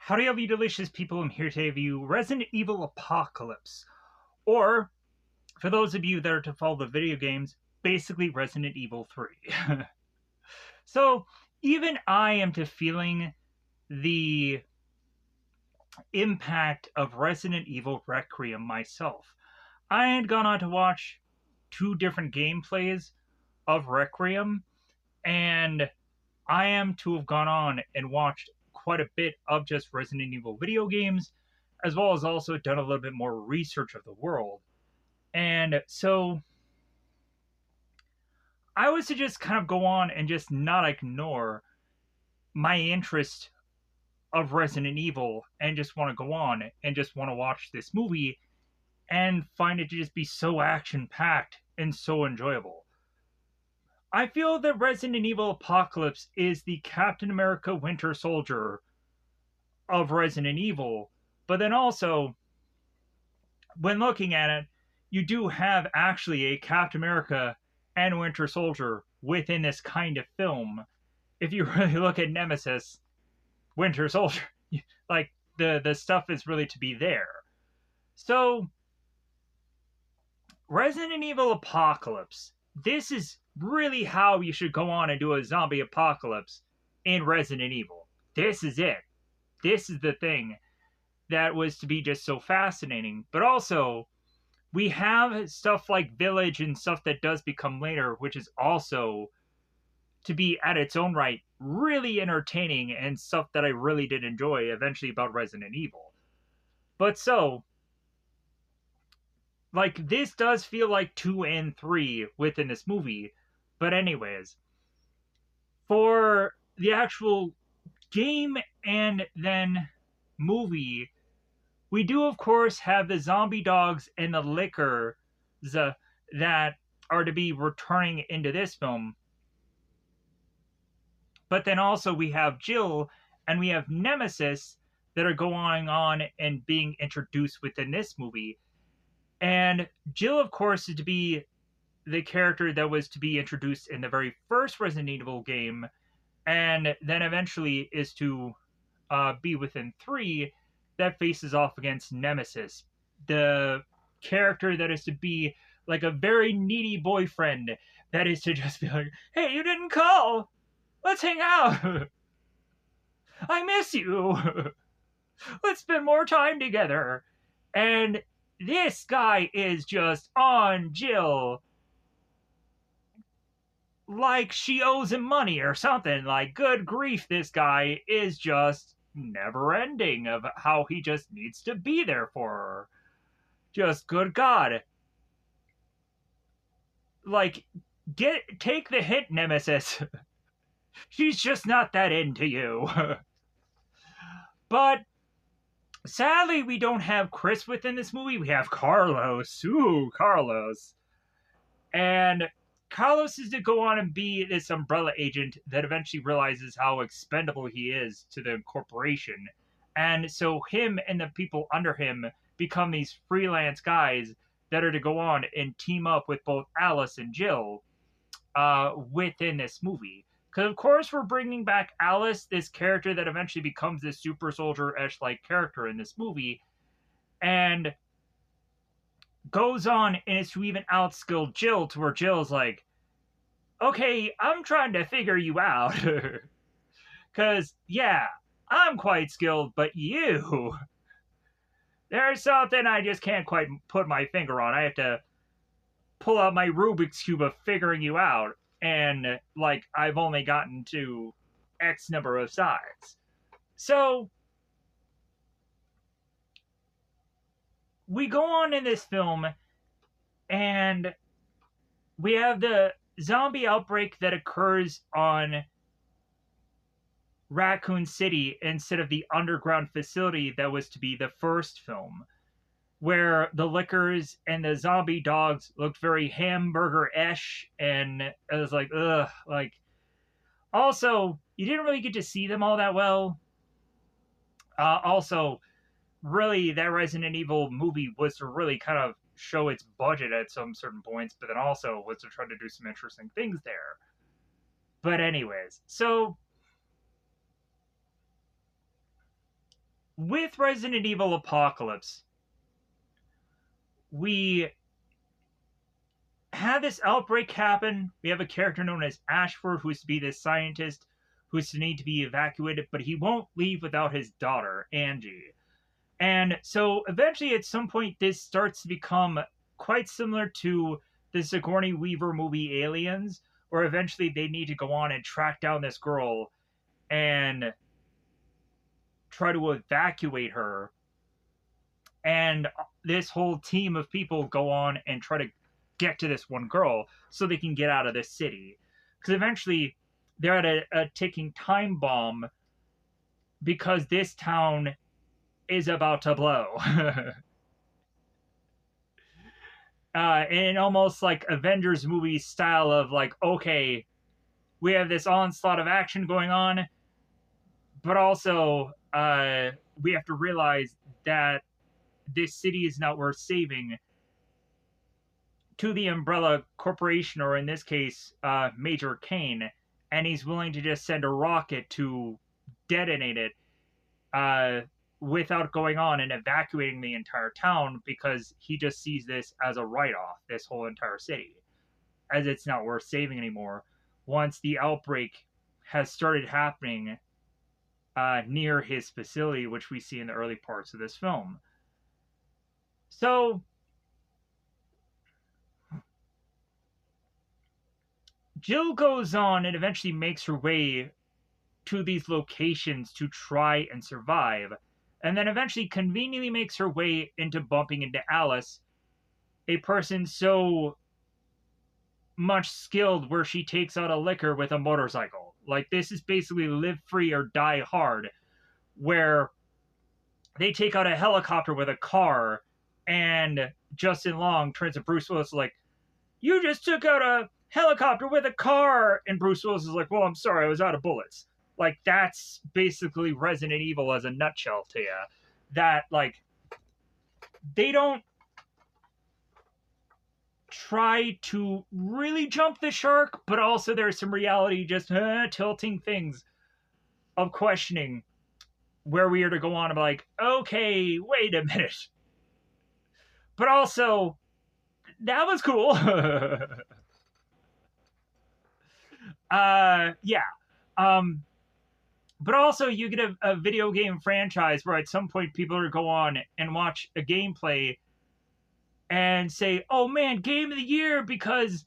Howdy, all you delicious people. I'm here to review Resident Evil Apocalypse. Or, for those of you that are to follow the video games, basically Resident Evil 3. So, even I am to feeling the impact of Resident Evil Requiem myself. I had gone on to watch two different gameplays of Requiem, and I am to have gone on and watched quite a bit of just Resident Evil video games, as well as also done a little bit more research of the world. And so I was to just kind of go on and just not ignore my interest of Resident Evil and just want to go on and just want to watch this movie and find it to just be so action packed and so enjoyable. I feel that Resident Evil Apocalypse is the Captain America Winter Soldier of Resident Evil, but then also, when looking at it, you do have actually a Captain America and Winter Soldier within this kind of film. If you really look at Nemesis, Winter Soldier, like the stuff is really to be there. So, Resident Evil Apocalypse, this is really how you should go on and do a zombie apocalypse in Resident Evil. This is it. This is the thing that was to be just so fascinating. But also, we have stuff like Village and stuff that does become later, which is also to be at its own right really entertaining and stuff that I really did enjoy eventually about Resident Evil. But so, like, this does feel like 2 and 3 within this movie. But anyways, for the actual game and then movie, we do of course have the zombie dogs and the liquor that are to be returning into this film. But then also we have Jill and we have Nemesis that are going on and being introduced within this movie. And Jill, of course, is to be the character that was to be introduced in the very first Resident Evil game, and then eventually is to be within 3 that faces off against Nemesis, the character that is to be like a very needy boyfriend that is to just be like, hey, you didn't call! Let's hang out! I miss you! Let's spend more time together! And this guy is just on Jill like she owes him money or something. Like, good grief, this guy is just never ending of how he just needs to be there for her. Just good God. Like, take the hit, Nemesis. She's just not that into you. But sadly, we don't have Chris within this movie. We have Carlos. Ooh, Carlos. And Carlos is to go on and be this Umbrella agent that eventually realizes how expendable he is to the corporation. And so him and the people under him become these freelance guys that are to go on and team up with both Alice and Jill within this movie. Because, of course, we're bringing back Alice, this character that eventually becomes this super soldier-ish like character in this movie, and goes on and is to even outskill Jill to where Jill's like, okay, I'm trying to figure you out. Because, yeah, I'm quite skilled, but you... There's something I just can't quite put my finger on. I have to pull out my Rubik's Cube of figuring you out. And, like, I've only gotten to X number of sides. So, we go on in this film, and we have the zombie outbreak that occurs on Raccoon City instead of the underground facility that was to be the first film, where the liquors and the zombie dogs looked very hamburger-ish, and it was like, ugh, like... Also, you didn't really get to see them all that well. Also, really, that Resident Evil movie was to really kind of show its budget at some certain points, but then also was to try to do some interesting things there. But anyways, so with Resident Evil Apocalypse, we have this outbreak happen. We have a character known as Ashford who's to be this scientist who's to need to be evacuated, but he won't leave without his daughter, Angie. And so eventually, at some point, this starts to become quite similar to the Sigourney Weaver movie Aliens, where eventually they need to go on and track down this girl and try to evacuate her. And this whole team of people go on and try to get to this one girl so they can get out of this city. Because eventually they're at a ticking time bomb because this town is about to blow. In almost like Avengers movie style of like, okay, we have this onslaught of action going on, but also we have to realize that this city is not worth saving to the Umbrella Corporation, or in this case, Major Kane, and he's willing to just send a rocket to detonate it without going on and evacuating the entire town because he just sees this as a write-off, this whole entire city, as it's not worth saving anymore once the outbreak has started happening near his facility, which we see in the early parts of this film. So Jill goes on and eventually makes her way to these locations to try and survive, and then eventually conveniently makes her way into bumping into Alice, a person so much skilled where she takes out a liquor with a motorcycle. Like, this is basically Live Free or Die Hard, where they take out a helicopter with a car, and Justin Long turns to Bruce Willis like, "You just took out a helicopter with a car!" And Bruce Willis is like, "Well, I'm sorry, I was out of bullets." Like, that's basically Resident Evil as a nutshell to you. That, like, they don't try to really jump the shark, but also there's some reality just tilting things of questioning where we are to go on and be like, okay, wait a minute. But also, that was cool. Yeah. But also, you get a video game franchise where at some point people are to go on and watch a gameplay and say, "Oh man, game of the year," because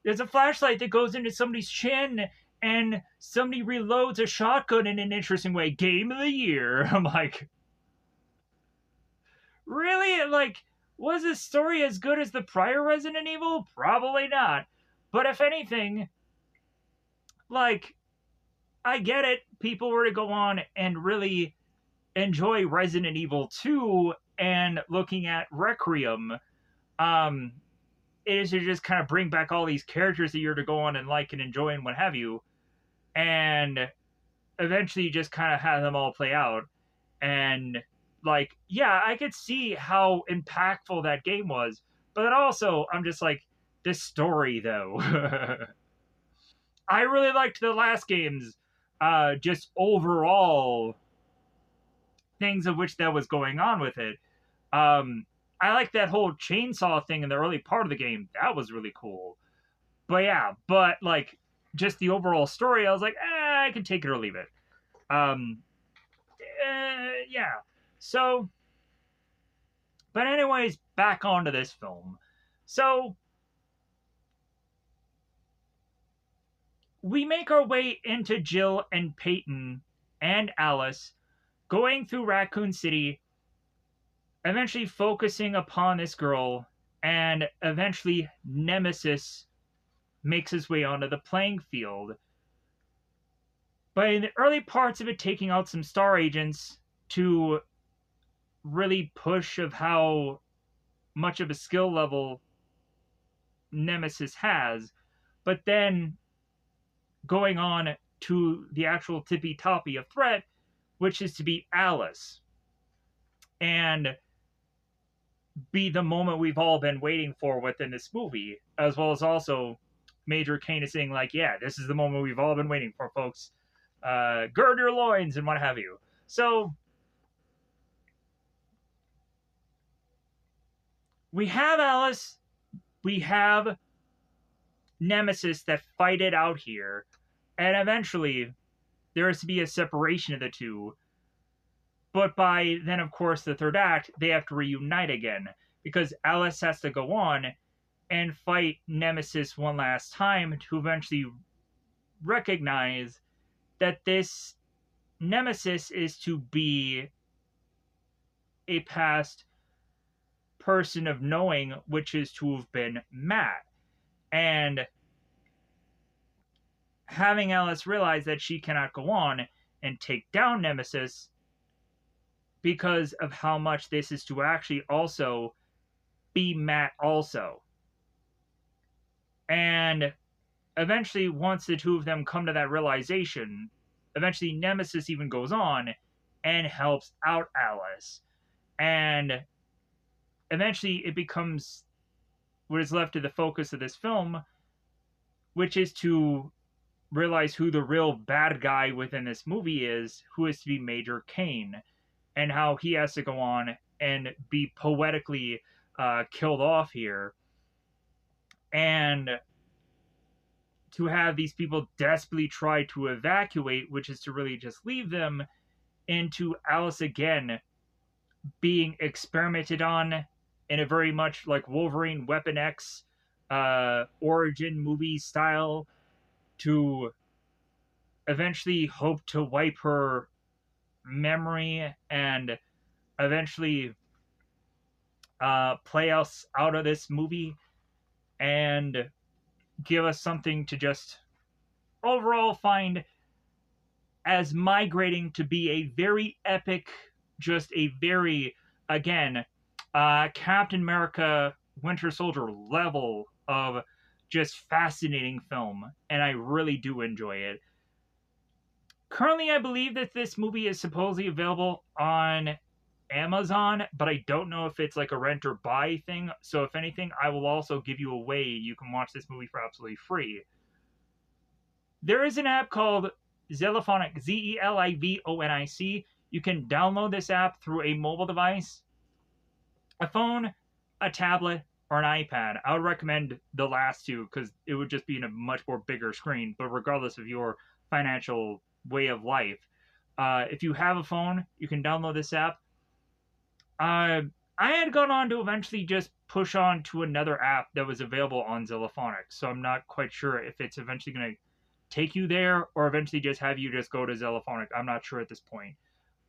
there's a flashlight that goes into somebody's chin and somebody reloads a shotgun in an interesting way. Game of the year. I'm like, really? Like, was this story as good as the prior Resident Evil? Probably not. But if anything, like, I get it. People were to go on and really enjoy Resident Evil 2 and looking at Requiem. It is to just kind of bring back all these characters that you're to go on and like and enjoy and what have you. And eventually you just kind of have them all play out. And, like, yeah, I could see how impactful that game was. But then also, I'm just like, this story, though. I really liked the last games. Just overall things of which that was going on with it. I like that whole chainsaw thing in the early part of the game. That was really cool. But yeah, like, just the overall story, I was like, I can take it or leave it. Yeah. So, but anyways, back onto this film. So, we make our way into Jill and Peyton and Alice going through Raccoon City, eventually focusing upon this girl, and eventually Nemesis makes his way onto the playing field. But in the early parts of it, taking out some Star Agents to really push of how much of a skill level Nemesis has, but then going on to the actual tippy toppy of threat, which is to be Alice and be the moment we've all been waiting for within this movie, as well as also Major Kane is saying, like, yeah, this is the moment we've all been waiting for, folks. Gird your loins and what have you. So we have Alice, we have Nemesis that fight it out here, and eventually there is to be a separation of the two. But by then, of course, the third act, they have to reunite again because Alice has to go on and fight Nemesis one last time to eventually recognize that this Nemesis is to be a past person of knowing, which is to have been Matt. And having Alice realize that she cannot go on and take down Nemesis because of how much this is to actually also be Matt also. And eventually, once the two of them come to that realization, eventually Nemesis even goes on and helps out Alice. And eventually it becomes what is left of the focus of this film, which is to realize who the real bad guy within this movie is, who is to be Major Kane, and how he has to go on and be poetically killed off here. And to have these people desperately try to evacuate, which is to really just leave them, into Alice again being experimented on in a very much like Wolverine Weapon X origin movie style, to eventually hope to wipe her memory and eventually play us out of this movie and give us something to just overall find as migrating to be a very epic, just a very, again, Captain America Winter Soldier level of just fascinating film, and I really do enjoy it. Currently, I believe that this movie is supposedly available on Amazon, but I don't know if it's like a rent or buy thing. So, if anything, I will also give you a way you can watch this movie for absolutely free. There is an app called Zelifonic, Zelivonic. You can download this app through a mobile device, a phone, a tablet, or an iPad. I would recommend the last two because it would just be in a much more bigger screen. But regardless of your financial way of life, if you have a phone, you can download this app. I had gone on to eventually just push on to another app that was available on Zelifonic, so I'm not quite sure if it's eventually going to take you there or eventually just have you just go to Zelifonic. I'm not sure at this point.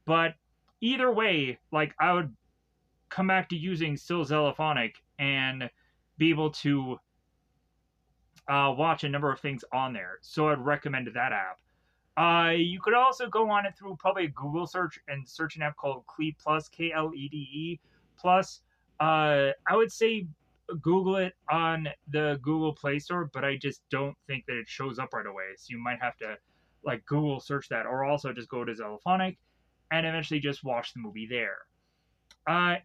But either way, like, I would come back to using still Zelifonic and be able to watch a number of things on there. So I'd recommend that app. You could also go on it through probably a Google search and search an app called Klede Plus, Klede Plus. I would say Google it on the Google Play Store, but I just don't think that it shows up right away. So you might have to like Google search that, or also just go to Zelifonic and eventually just watch the movie there.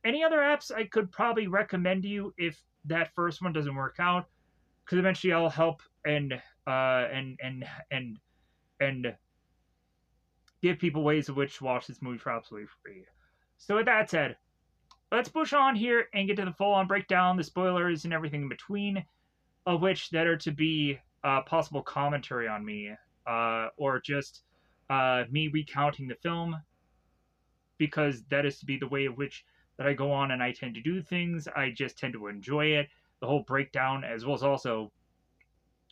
Any other apps I could probably recommend to you if that first one doesn't work out, because eventually I'll help and give people ways of which to watch this movie for absolutely free. So with that said, let's push on here and get to the full-on breakdown, the spoilers, and everything in between, of which that are to be possible commentary on me, or just me recounting the film, because that is to be the way in which that I go on and I tend to do things. I just tend to enjoy it, the whole breakdown, as well as also,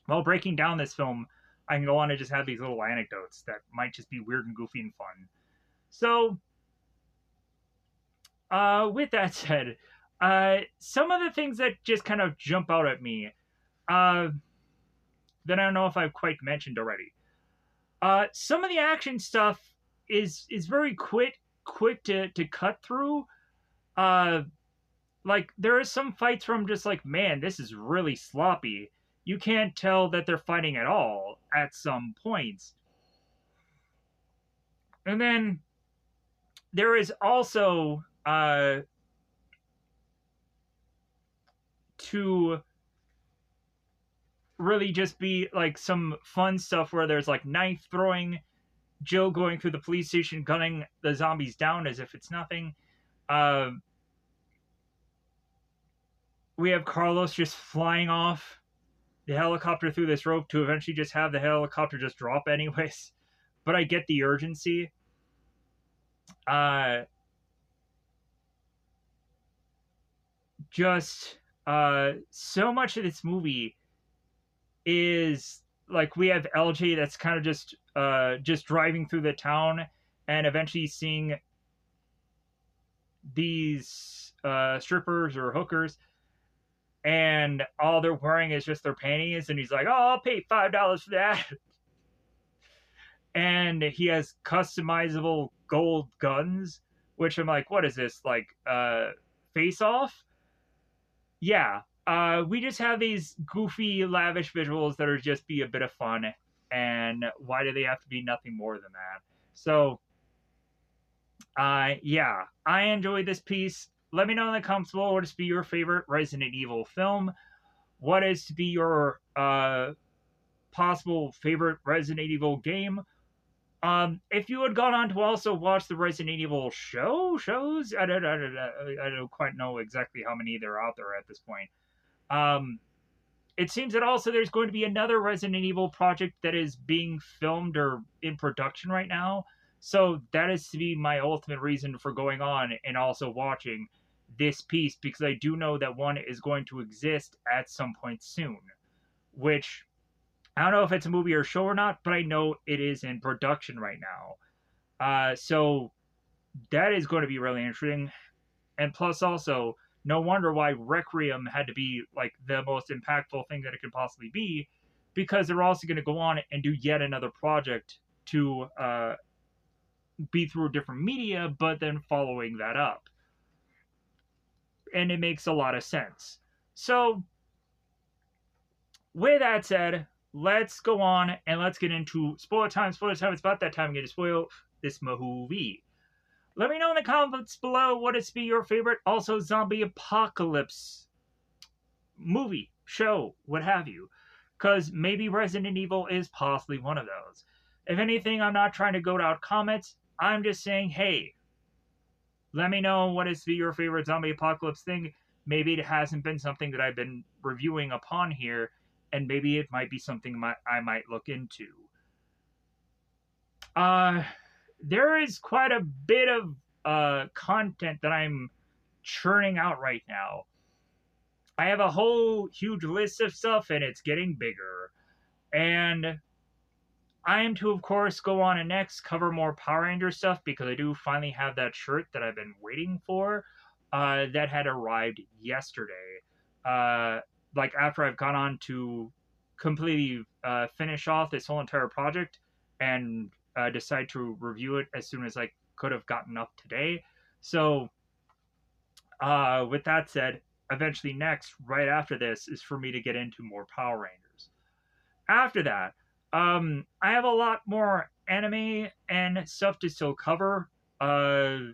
while breaking down this film, I can go on and just have these little anecdotes that might just be weird and goofy and fun. So, with that said, some of the things that just kind of jump out at me, that I don't know if I've quite mentioned already. Some of the action stuff is very quick to cut through. Like, there are some fights where I'm just like, man, this is really sloppy. You can't tell that they're fighting at all at some points. And then there is also to really just be like some fun stuff where there's like knife throwing, Jill going through the police station gunning the zombies down as if it's nothing. we have Carlos just flying off the helicopter through this rope to eventually just have the helicopter just drop anyways. But I get the urgency. Uh, just so much of this movie is like we have LJ that's kind of just driving through the town and eventually seeing these strippers or hookers, and all they're wearing is just their panties, and he's like, "Oh, I'll pay $5 for that." And he has customizable gold guns, which I'm like, what is this, like Face Off? Yeah. We just have these goofy, lavish visuals that are just be a bit of fun, and why do they have to be nothing more than that? So, yeah, I enjoyed this piece. Let me know in the comments below what is to be your favorite Resident Evil film. What is to be your possible favorite Resident Evil game? If you had gone on to also watch the Resident Evil shows, I don't quite know exactly how many there are out there at this point. Um, it seems that also there's going to be another Resident Evil project that is being filmed or in production right now. So that is to be my ultimate reason for going on and also watching this piece, because I do know that one is going to exist at some point soon, which I don't know if it's a movie or show or not, but I know it is in production right now. So that is going to be really interesting. And plus, also, no wonder why Requiem had to be like the most impactful thing that it could possibly be, because they're also going to go on and do yet another project to be through different media, but then following that up. And it makes a lot of sense. So, with that said, let's go on and let's get into spoiler time. Spoiler time. It's about that time I'm going to spoil this movie. Let me know in the comments below what is to be your favorite, also zombie apocalypse movie, show, what have you. Because maybe Resident Evil is possibly one of those. If anything, I'm not trying to goat out comments. I'm just saying, hey, let me know what is to be your favorite zombie apocalypse thing. Maybe it hasn't been something that I've been reviewing upon here, and maybe it might be something I might look into. There is quite a bit of content that I'm churning out right now. I have a whole huge list of stuff, and it's getting bigger. And I am to, of course, go on and next cover more Power Ranger stuff, because I do finally have that shirt that I've been waiting for that had arrived yesterday. Like, after I've gone on to completely finish off this whole entire project and decide to review it as soon as I could have gotten up today. So, with that said, eventually next, right after this, is for me to get into more Power Rangers. After that, I have a lot more anime and stuff to still cover. I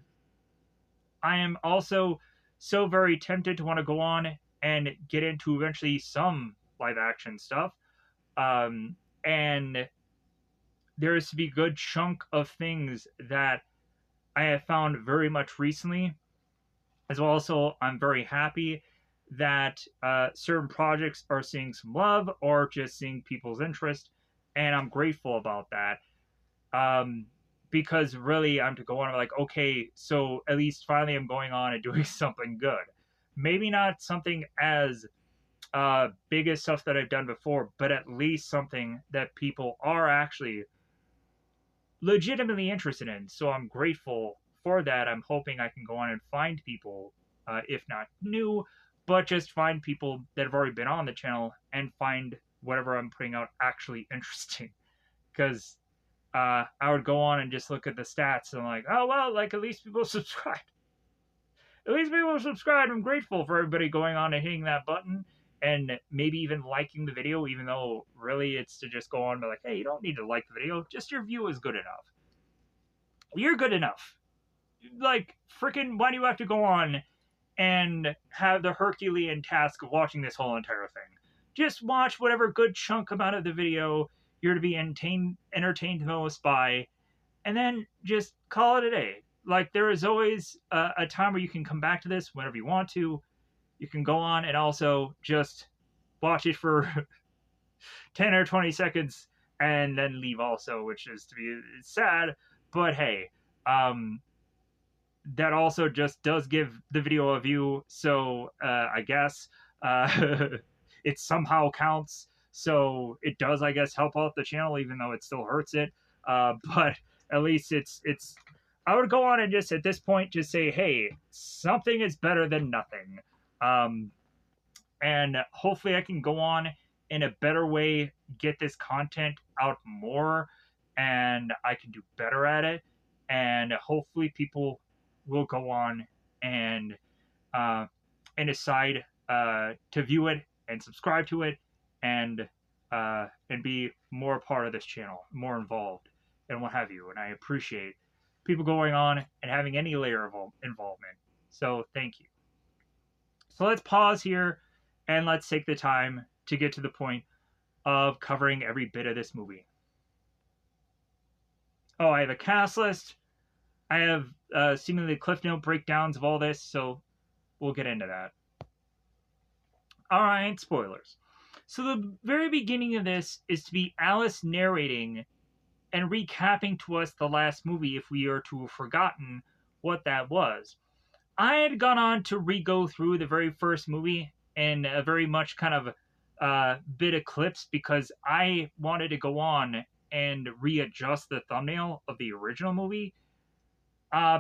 am also so very tempted to want to go on and get into eventually some live action stuff. And there is to be a good chunk of things that I have found very much recently. As well, also, I'm very happy that certain projects are seeing some love or just seeing people's interest, and I'm grateful about that. Because really, I'm to go on and like, okay, so at least finally I'm going on and doing something good. Maybe not something as big as stuff that I've done before, but at least something that people are actually legitimately interested in. So I'm grateful for that. I'm hoping I can go on and find people, if not new, but just find people that have already been on the channel and find whatever I'm putting out actually interesting. Because I would go on and just look at the stats and I'm like, oh, well, like, at least people subscribe. At least people subscribe. I'm grateful for everybody going on and hitting that button and maybe even liking the video, even though really it's to just go on and be like, hey, you don't need to like the video. Just your view is good enough. You're good enough. Like, freaking, why do you have to go on and have the Herculean task of watching this whole entire thing? Just watch whatever good chunk amount of the video you're to be entertained most by, and then just call it a day. Like, there is always a time where you can come back to this whenever you want to. you can go on and also just watch it for 10 or 20 seconds and then leave also, which is to be sad, but hey, that also just does give the video a view, so I guess it somehow counts, so it does, I guess, help out the channel, even though it still hurts it, but at least it's I would go on and just at this point just say, hey, something is better than nothing. And hopefully I can go on in a better way, get this content out more, and I can do better at it, and hopefully people will go on and decide to view it and subscribe to it, and be more a part of this channel, more involved, and what have you. And I appreciate people going on and having any layer of involvement. So thank you. So let's pause here and let's take the time to get to the point of covering every bit of this movie. Oh, I have a cast list. I have seemingly Cliff Note breakdowns of all this, so we'll get into that. Alright, spoilers. So the very beginning of this is to be Alice narrating and recapping to us the last movie if we are to have forgotten what that was. I had gone on to re-go through the very first movie in a very much kind of bit of clips because I wanted to go on and readjust the thumbnail of the original movie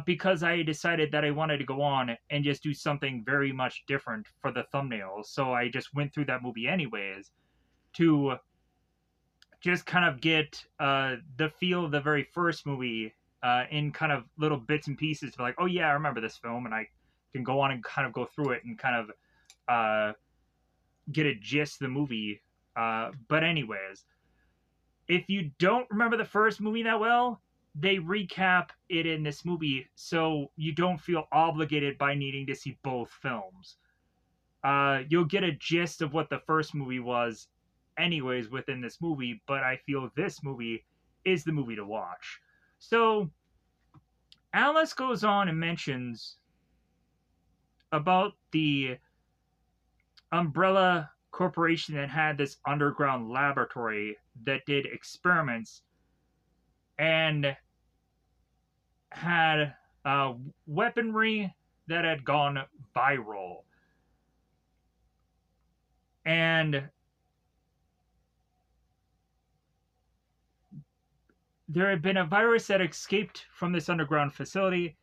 because I decided that I wanted to go on and just do something very much different for the thumbnail. So I just went through that movie anyways to just kind of get the feel of the very first movie in kind of little bits and pieces. Like, oh yeah, I remember this film, and I can go on and kind of go through it and kind of get a gist of the movie. But anyways, if you don't remember the first movie that well, they recap it in this movie, so you don't feel obligated by needing to see both films. You'll get a gist of what the first movie was anyways within this movie, but I feel this movie is the movie to watch. So Alice goes on and mentions about the Umbrella Corporation that had this underground laboratory that did experiments and had weaponry that had gone viral. And there had been a virus that escaped from this underground facility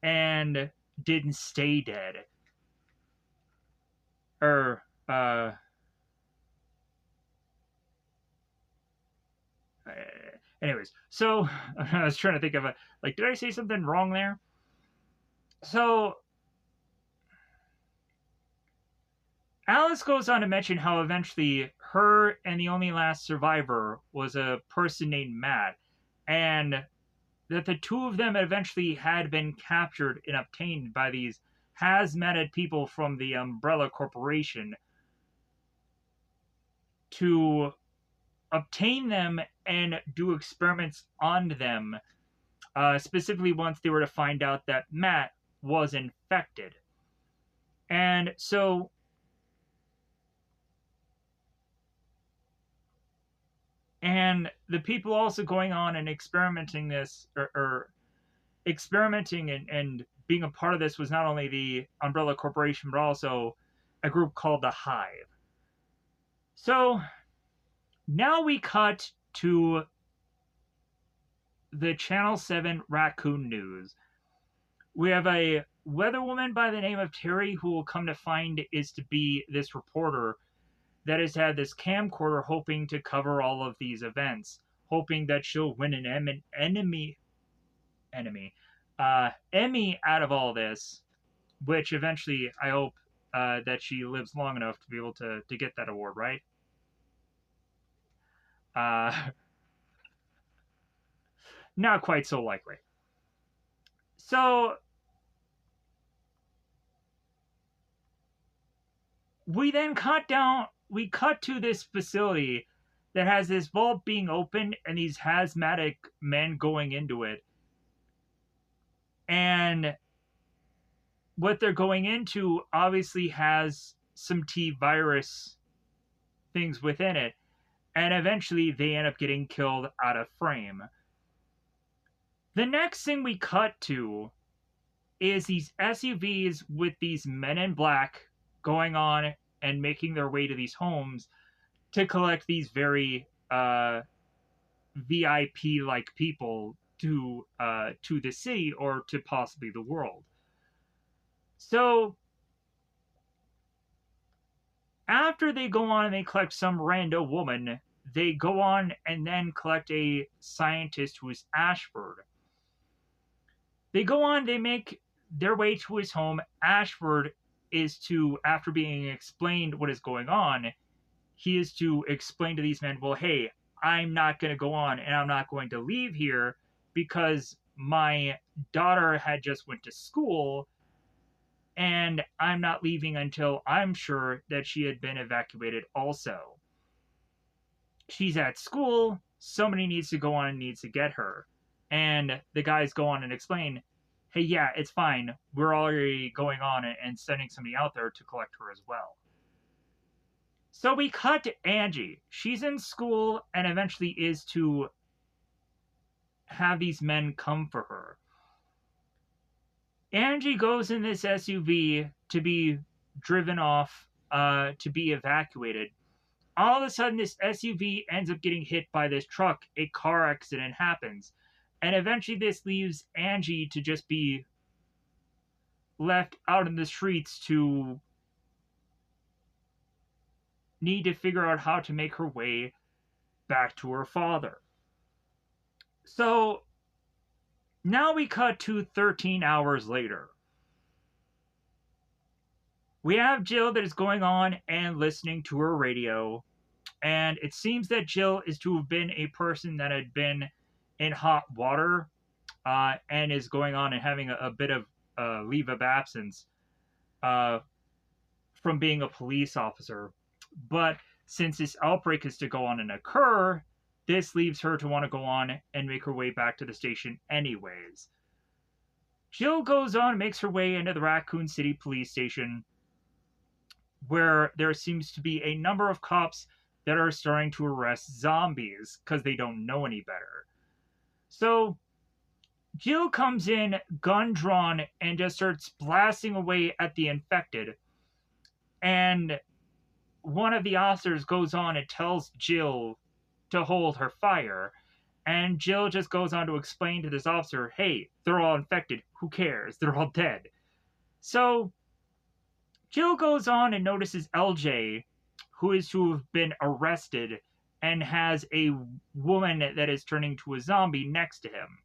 and didn't stay dead. Anyways, so I was trying to think of did I say something wrong there? So Alice goes on to mention how eventually her and the only last survivor was a person named Matt, and that the two of them eventually had been captured and obtained by these hazmated people from the Umbrella Corporation to obtain them and do experiments on them, specifically once they were to find out that Matt was infected. And so and the people also going on and experimenting this or experimenting and being a part of this was not only the Umbrella Corporation but also a group called the Hive. So now we cut to the Channel 7 Raccoon News. We have a weatherwoman by the name of Terry who will come to find is to be this reporter that has had this camcorder hoping to cover all of these events, hoping that she'll win an Emmy out of all this, which eventually I hope that she lives long enough to be able to get that award, right? Not quite so likely. So we then cut to this facility that has this vault being opened and these hazmatic men going into it. And what they're going into obviously has some T virus things within it, and eventually they end up getting killed out of frame. The next thing we cut to is these SUVs with these men in black going on and making their way to these homes to collect these very VIP like people to the city or to possibly the world. So after they go on and they collect some rando woman, they go on and then collect a scientist who is Ashford. They go on, they make their way to his home. Ashford is to, after being explained what is going on, he is to explain to these men, well, hey, I'm not going to go on and I'm not going to leave here because my daughter had just went to school and I'm not leaving until I'm sure that she had been evacuated also. She's at school, somebody needs to go on and needs to get her. And the guys go on and explain, hey, yeah, it's fine. We're already going on and sending somebody out there to collect her as well. So we cut to Angie. She's in school and eventually is to have these men come for her. Angie goes in this SUV to be driven off, to be evacuated. All of a sudden, this SUV ends up getting hit by this truck. A car accident happens. And eventually, this leaves Angie to just be left out in the streets to need to figure out how to make her way back to her father. So now we cut to 13 hours later. We have Jill that is going on and listening to her radio, and it seems that Jill is to have been a person that had been in hot water and is going on and having a bit of leave of absence from being a police officer. But since this outbreak is to go on and occur, this leaves her to want to go on and make her way back to the station anyways. Jill goes on and makes her way into the Raccoon City police station, where there seems to be a number of cops that are starting to arrest zombies because they don't know any better. So Jill comes in, gun drawn, and just starts blasting away at the infected. And one of the officers goes on and tells Jill to hold her fire. And Jill just goes on to explain to this officer, hey, they're all infected. Who cares? They're all dead. So Jill goes on and notices LJ, who is to have been arrested, and has a woman that is turning to a zombie next to him.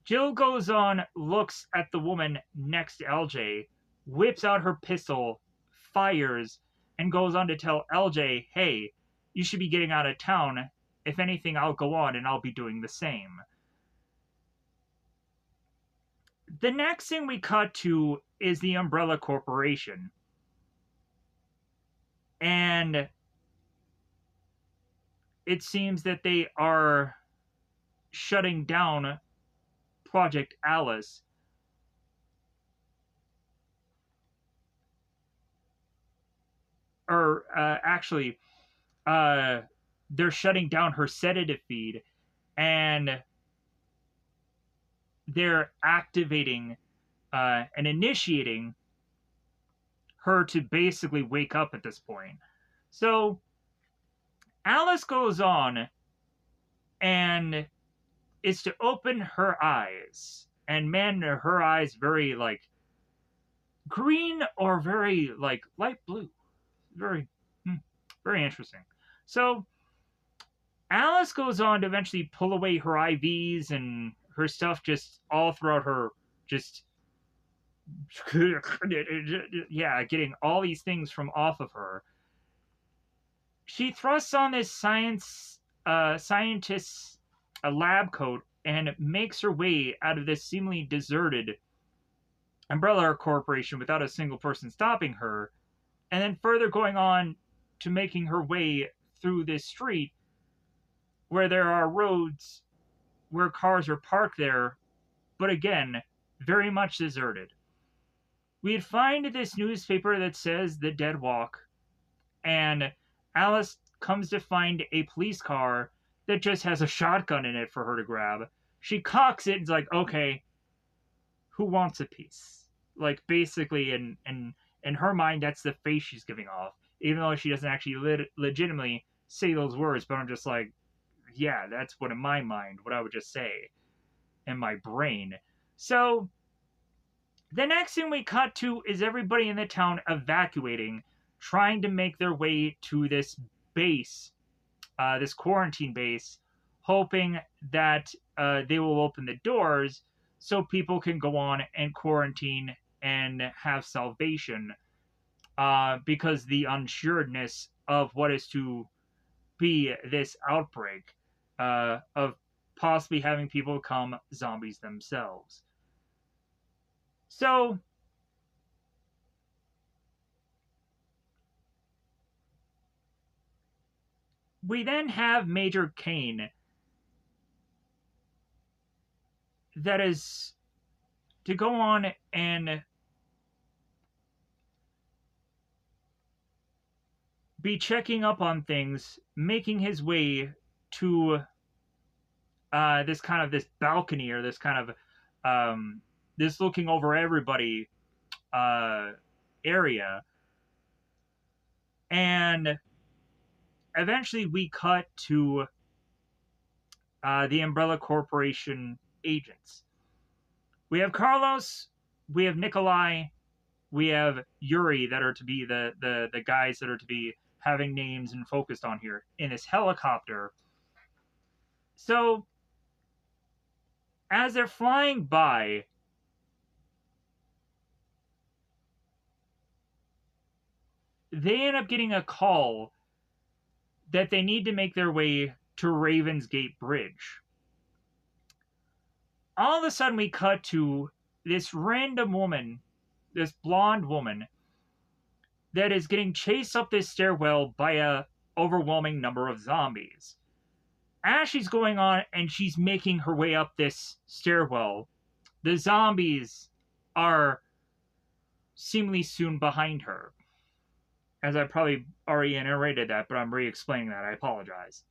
Jill goes on, looks at the woman next to LJ, whips out her pistol, fires, and goes on to tell LJ, hey, you should be getting out of town. If anything, I'll go on and I'll be doing the same. The next thing we cut to is the Umbrella Corporation. And it seems that they are shutting down Project Alice. Or actually, they're shutting down her sedative feed, and they're activating and initiating her to basically wake up at this point. So Alice goes on and is to open her eyes, and man, her eyes very like green or very like light blue. Very very interesting. So Alice goes on to eventually pull away her IVs and her stuff just all throughout her, just yeah, getting all these things from off of her. She thrusts on this scientist's lab coat and makes her way out of this seemingly deserted Umbrella Corporation without a single person stopping her, and then further going on to making her way through this street where there are roads where cars are parked there, but again, very much deserted. we'd find this newspaper that says the dead walk, and Alice comes to find a police car that just has a shotgun in it for her to grab. She cocks it and's like, okay, who wants a piece? Like basically, in her mind, that's the face she's giving off, even though she doesn't actually legitimately say those words. But I'm just like, yeah, that's what in my mind, what I would just say in my brain. So the next thing we cut to is everybody in the town evacuating, trying to make their way to this base, this quarantine base, hoping that they will open the doors so people can go on and quarantine and have salvation, because the unsureness of what is to be this outbreak, of possibly having people become zombies themselves. So we then have Major Kane that is to go on and be checking up on things, making his way to this kind of this balcony, or this kind of this looking over everybody area, and eventually we cut to the Umbrella Corporation agents. We have Carlos, we have Nikolai, we have Yuri, that are to be the guys that are to be having names and focused on here in this helicopter. So as they're flying by, they end up getting a call that they need to make their way to Ravensgate Bridge. All of a sudden, we cut to this random woman, this blonde woman, that is getting chased up this stairwell by a overwhelming number of zombies. As she's going on and she's making her way up this stairwell, the zombies are seemingly soon behind her. As I probably already narrated that, but I'm re-explaining that. I apologize.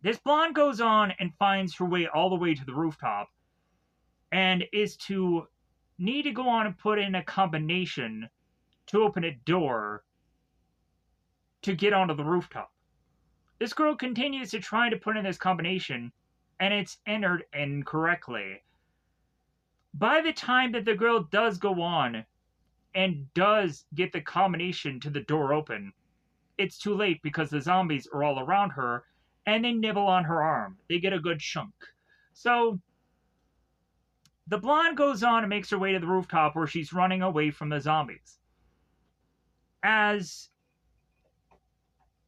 This blonde goes on and finds her way all the way to the rooftop, and is to need to go on and put in a combination to open a door to get onto the rooftop. This girl continues to try to put in this combination, and it's entered incorrectly. By the time that the girl does go on and does get the combination to the door open, it's too late because the zombies are all around her and they nibble on her arm. They get a good chunk. So the blonde goes on and makes her way to the rooftop where she's running away from the zombies. As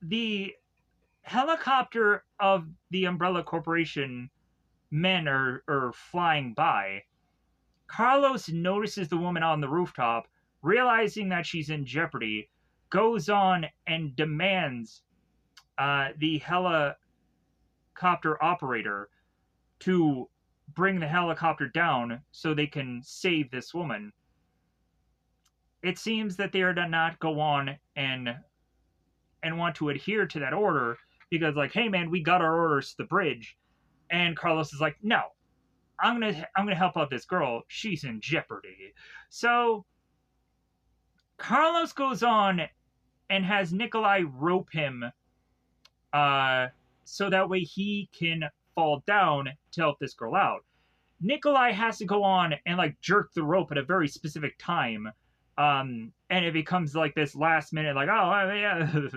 the helicopter of the Umbrella Corporation men are flying by, Carlos notices the woman on the rooftop, realizing that she's in jeopardy, goes on and demands the helicopter operator to bring the helicopter down so they can save this woman. It seems that they are to not go on and want to adhere to that order, because like, hey man, we got our orders to the bridge. And Carlos is like, no, I'm gonna help out this girl. She's in jeopardy. So Carlos goes on and has Nikolai rope him, so that way he can fall down to help this girl out. Nikolai has to go on and like jerk the rope at a very specific time, and it becomes like this last minute, like, oh yeah,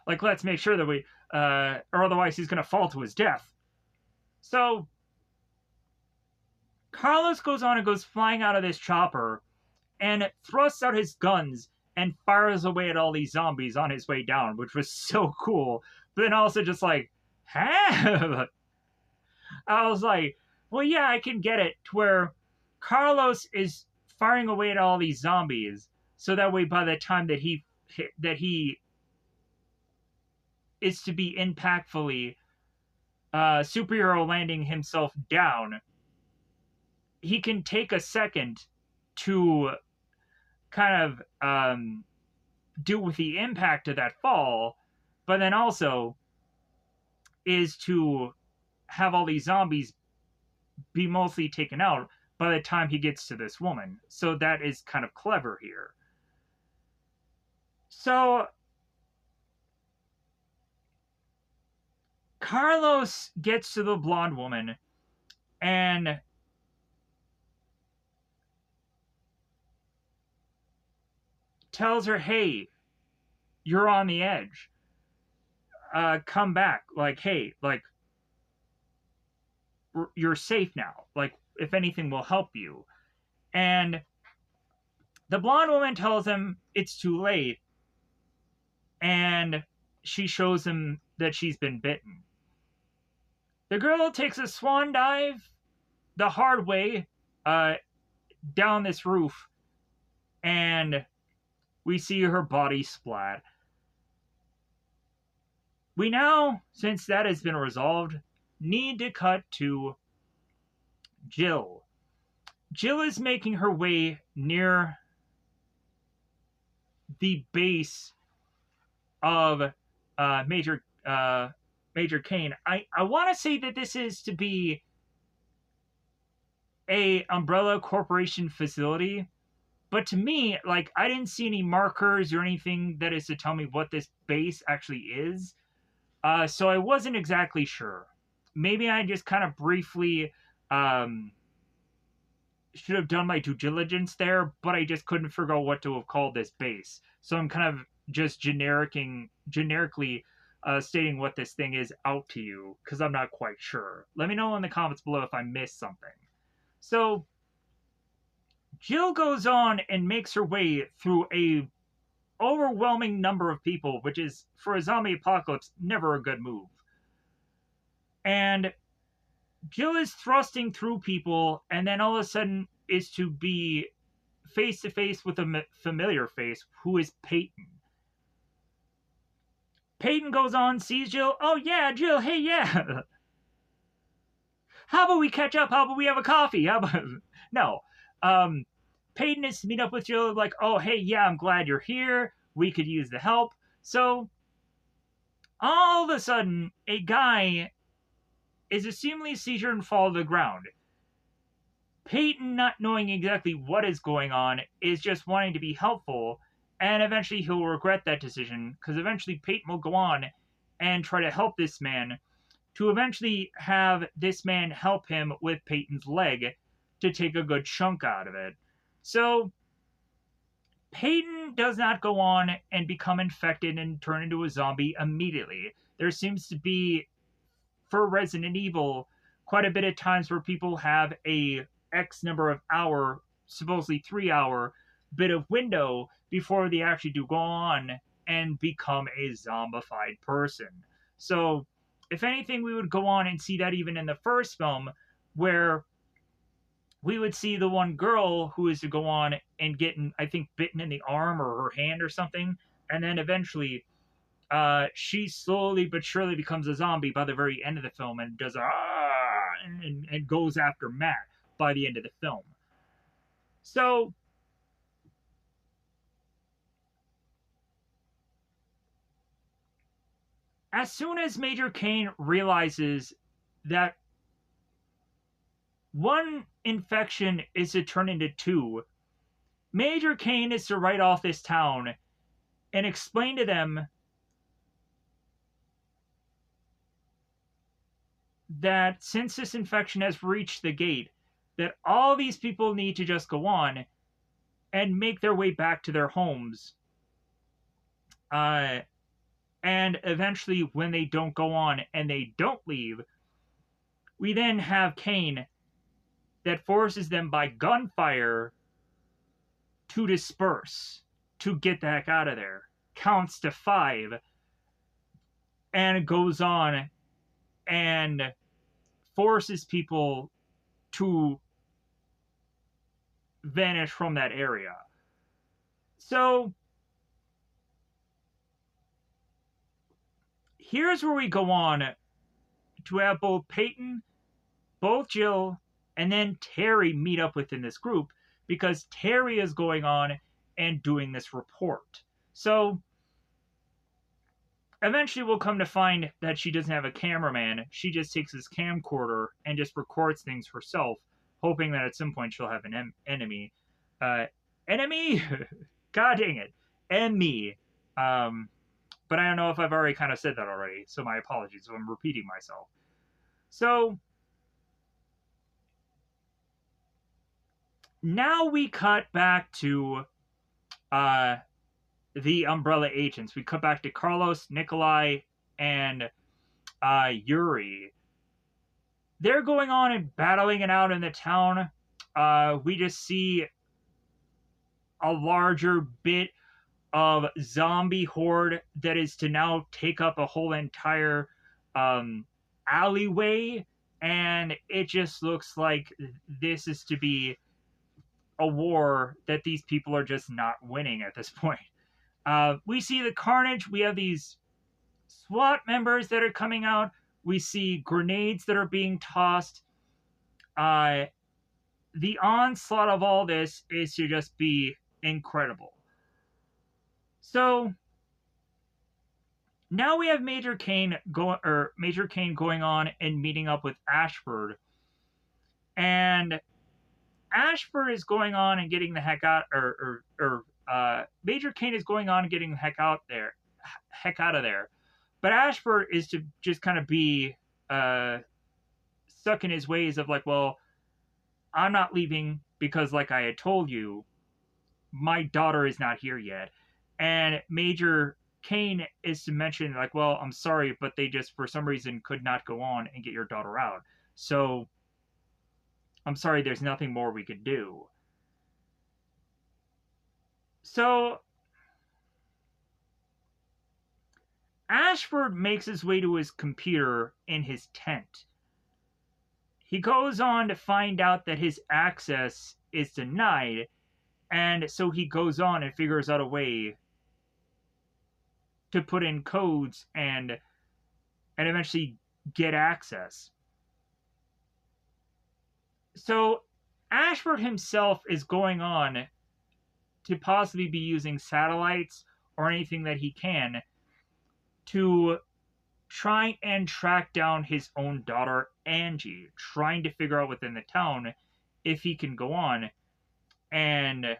like let's make sure that we, or otherwise he's gonna fall to his death. So Carlos goes on and goes flying out of this chopper and thrusts out his guns and fires away at all these zombies on his way down, which was so cool. But then also just like, huh? I was like, well, yeah, I can get it to where Carlos is firing away at all these zombies, so that way by the time that he is to be impactfully superhero landing himself down, he can take a second to kind of deal with the impact of that fall, but then also is to have all these zombies be mostly taken out by the time he gets to this woman. So that is kind of clever here. So Carlos gets to the blonde woman and tells her, hey, you're on the edge. Come back. Like, hey, like, you're safe now. Like, if anything will help you. And the blonde woman tells him it's too late. And she shows him that she's been bitten. The girl takes a swan dive the hard way down this roof. And we see her body splat. We now, since that has been resolved, need to cut to Jill. Jill is making her way near the base of Major Kane. I want to say that this is to be a Umbrella Corporation facility, but to me, like, I didn't see any markers or anything that is to tell me what this base actually is. So I wasn't exactly sure. Maybe I just kind of briefly should have done my due diligence there, but I just couldn't figure out what to have called this base. So I'm kind of just generically stating what this thing is out to you, because I'm not quite sure. Let me know in the comments below if I missed something. So Jill goes on and makes her way through a overwhelming number of people, which is, for a zombie apocalypse, never a good move. And Jill is thrusting through people, and then all of a sudden is to be face to face with a familiar face, who is Peyton. Peyton goes on, sees Jill. Oh yeah, Jill, hey yeah. How about we catch up? How about we have a coffee? How about... No. Peyton is to meet up with Jill, like, oh hey, yeah, I'm glad you're here. We could use the help. So, all of a sudden, a guy is assuming a seizure and fall to the ground. Peyton, not knowing exactly what is going on, is just wanting to be helpful, and eventually he'll regret that decision, because eventually Peyton will go on and try to help this man, to eventually have this man help him with Peyton's leg to take a good chunk out of it. So, Peyton does not go on and become infected and turn into a zombie immediately. There seems to be, for Resident Evil, quite a bit of times where people have a X number of hour, supposedly 3-hour, bit of window before they actually do go on and become a zombified person. So, if anything, we would go on and see that even in the first film, where we would see the one girl who is to go on and get, I think, bitten in the arm or her hand or something, and then eventually she slowly but surely becomes a zombie by the very end of the film and does and goes after Matt by the end of the film. So as soon as Major Kane realizes that one infection is to turn into 2, Major Kane is to write off this town and explain to them that since this infection has reached the gate, that all these people need to just go on and make their way back to their homes. And eventually, when they don't go on and they don't leave, we then have Kane that forces them by gunfire to disperse, to get the heck out of there. Counts to 5, and goes on and forces people to vanish from that area. So, here's where we go on to have both Peyton, both Jill, and then Terry meet up within this group because Terry is going on and doing this report. So eventually we'll come to find that she doesn't have a cameraman. She just takes his camcorder and just records things herself, hoping that at some point she'll have an enemy. Enemy? God dang it. Emmy. But I don't know if I've already kind of said that already, so my apologies if I'm repeating myself. So now we cut back to the Umbrella agents. We cut back to Carlos, Nikolai, and Yuri. They're going on and battling it out in the town. We just see a larger bit of zombie horde that is to now take up a whole entire alleyway, and it just looks like this is to be a war that these people are just not winning at this point. We see the carnage. We have these SWAT members that are coming out. We see grenades that are being tossed. The onslaught of all this is to just be incredible. So now we have Major Kane going on and meeting up with Ashford, and Ashford is going on and getting the heck out, Major Kane is going on and getting the heck out of there. But Ashford is to just kind of be stuck in his ways of like, well, I'm not leaving because, like I had told you, my daughter is not here yet. And Major Kane is to mention, like, well, I'm sorry, but they just, for some reason, could not go on and get your daughter out. So, I'm sorry, there's nothing more we could do. So, Ashford makes his way to his computer in his tent. He goes on to find out that his access is denied, and so he goes on and figures out a way to put in codes and eventually get access. So Ashford himself is going on to possibly be using satellites or anything that he can to try and track down his own daughter, Angie, trying to figure out within the town if he can go on and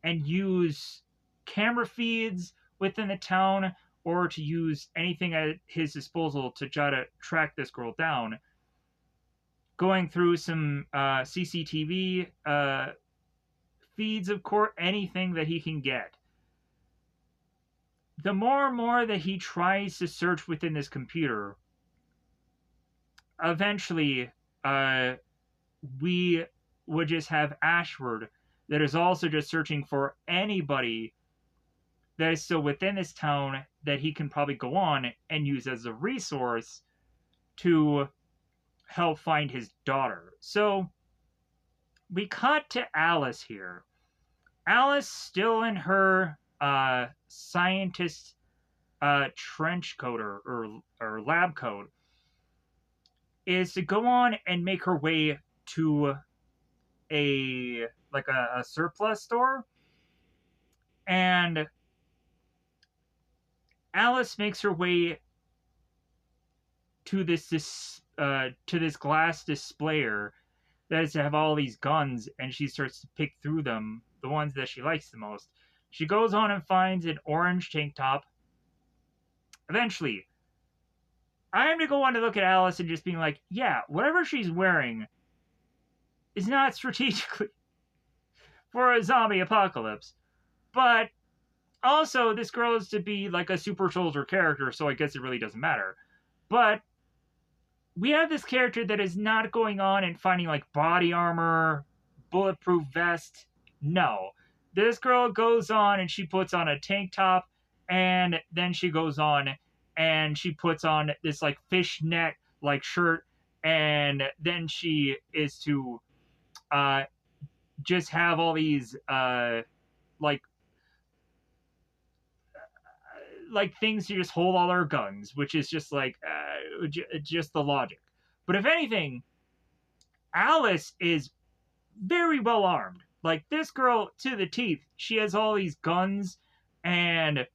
use camera feeds within the town, or to use anything at his disposal to try to track this girl down. Going through some CCTV feeds, of course, anything that he can get. The more and more that he tries to search within this computer, eventually we would just have Ashford that is also just searching for anybody that is still within this town that he can probably go on and use as a resource to help find his daughter. So we cut to Alice here. Alice, still in her scientist trench coat or lab coat, is to go on and make her way to a surplus store, and Alice makes her way to this glass displayer that is to have all these guns, and she starts to pick through them, the ones that she likes the most. She goes on and finds an orange tank top. Eventually, I am to go on to look at Alice and just being like, yeah, whatever she's wearing is not strategically for a zombie apocalypse. But also, this girl is to be like a super soldier character, so I guess it really doesn't matter. But we have this character that is not going on and finding like body armor, bulletproof vest. No. This girl goes on and she puts on a tank top, and then she goes on and she puts on this like fishnet like shirt, and then she is to just have all these like things to just hold all her guns, which is just like just the logic. But if anything, Alice is very well armed. Like this girl to the teeth. She has all these guns, and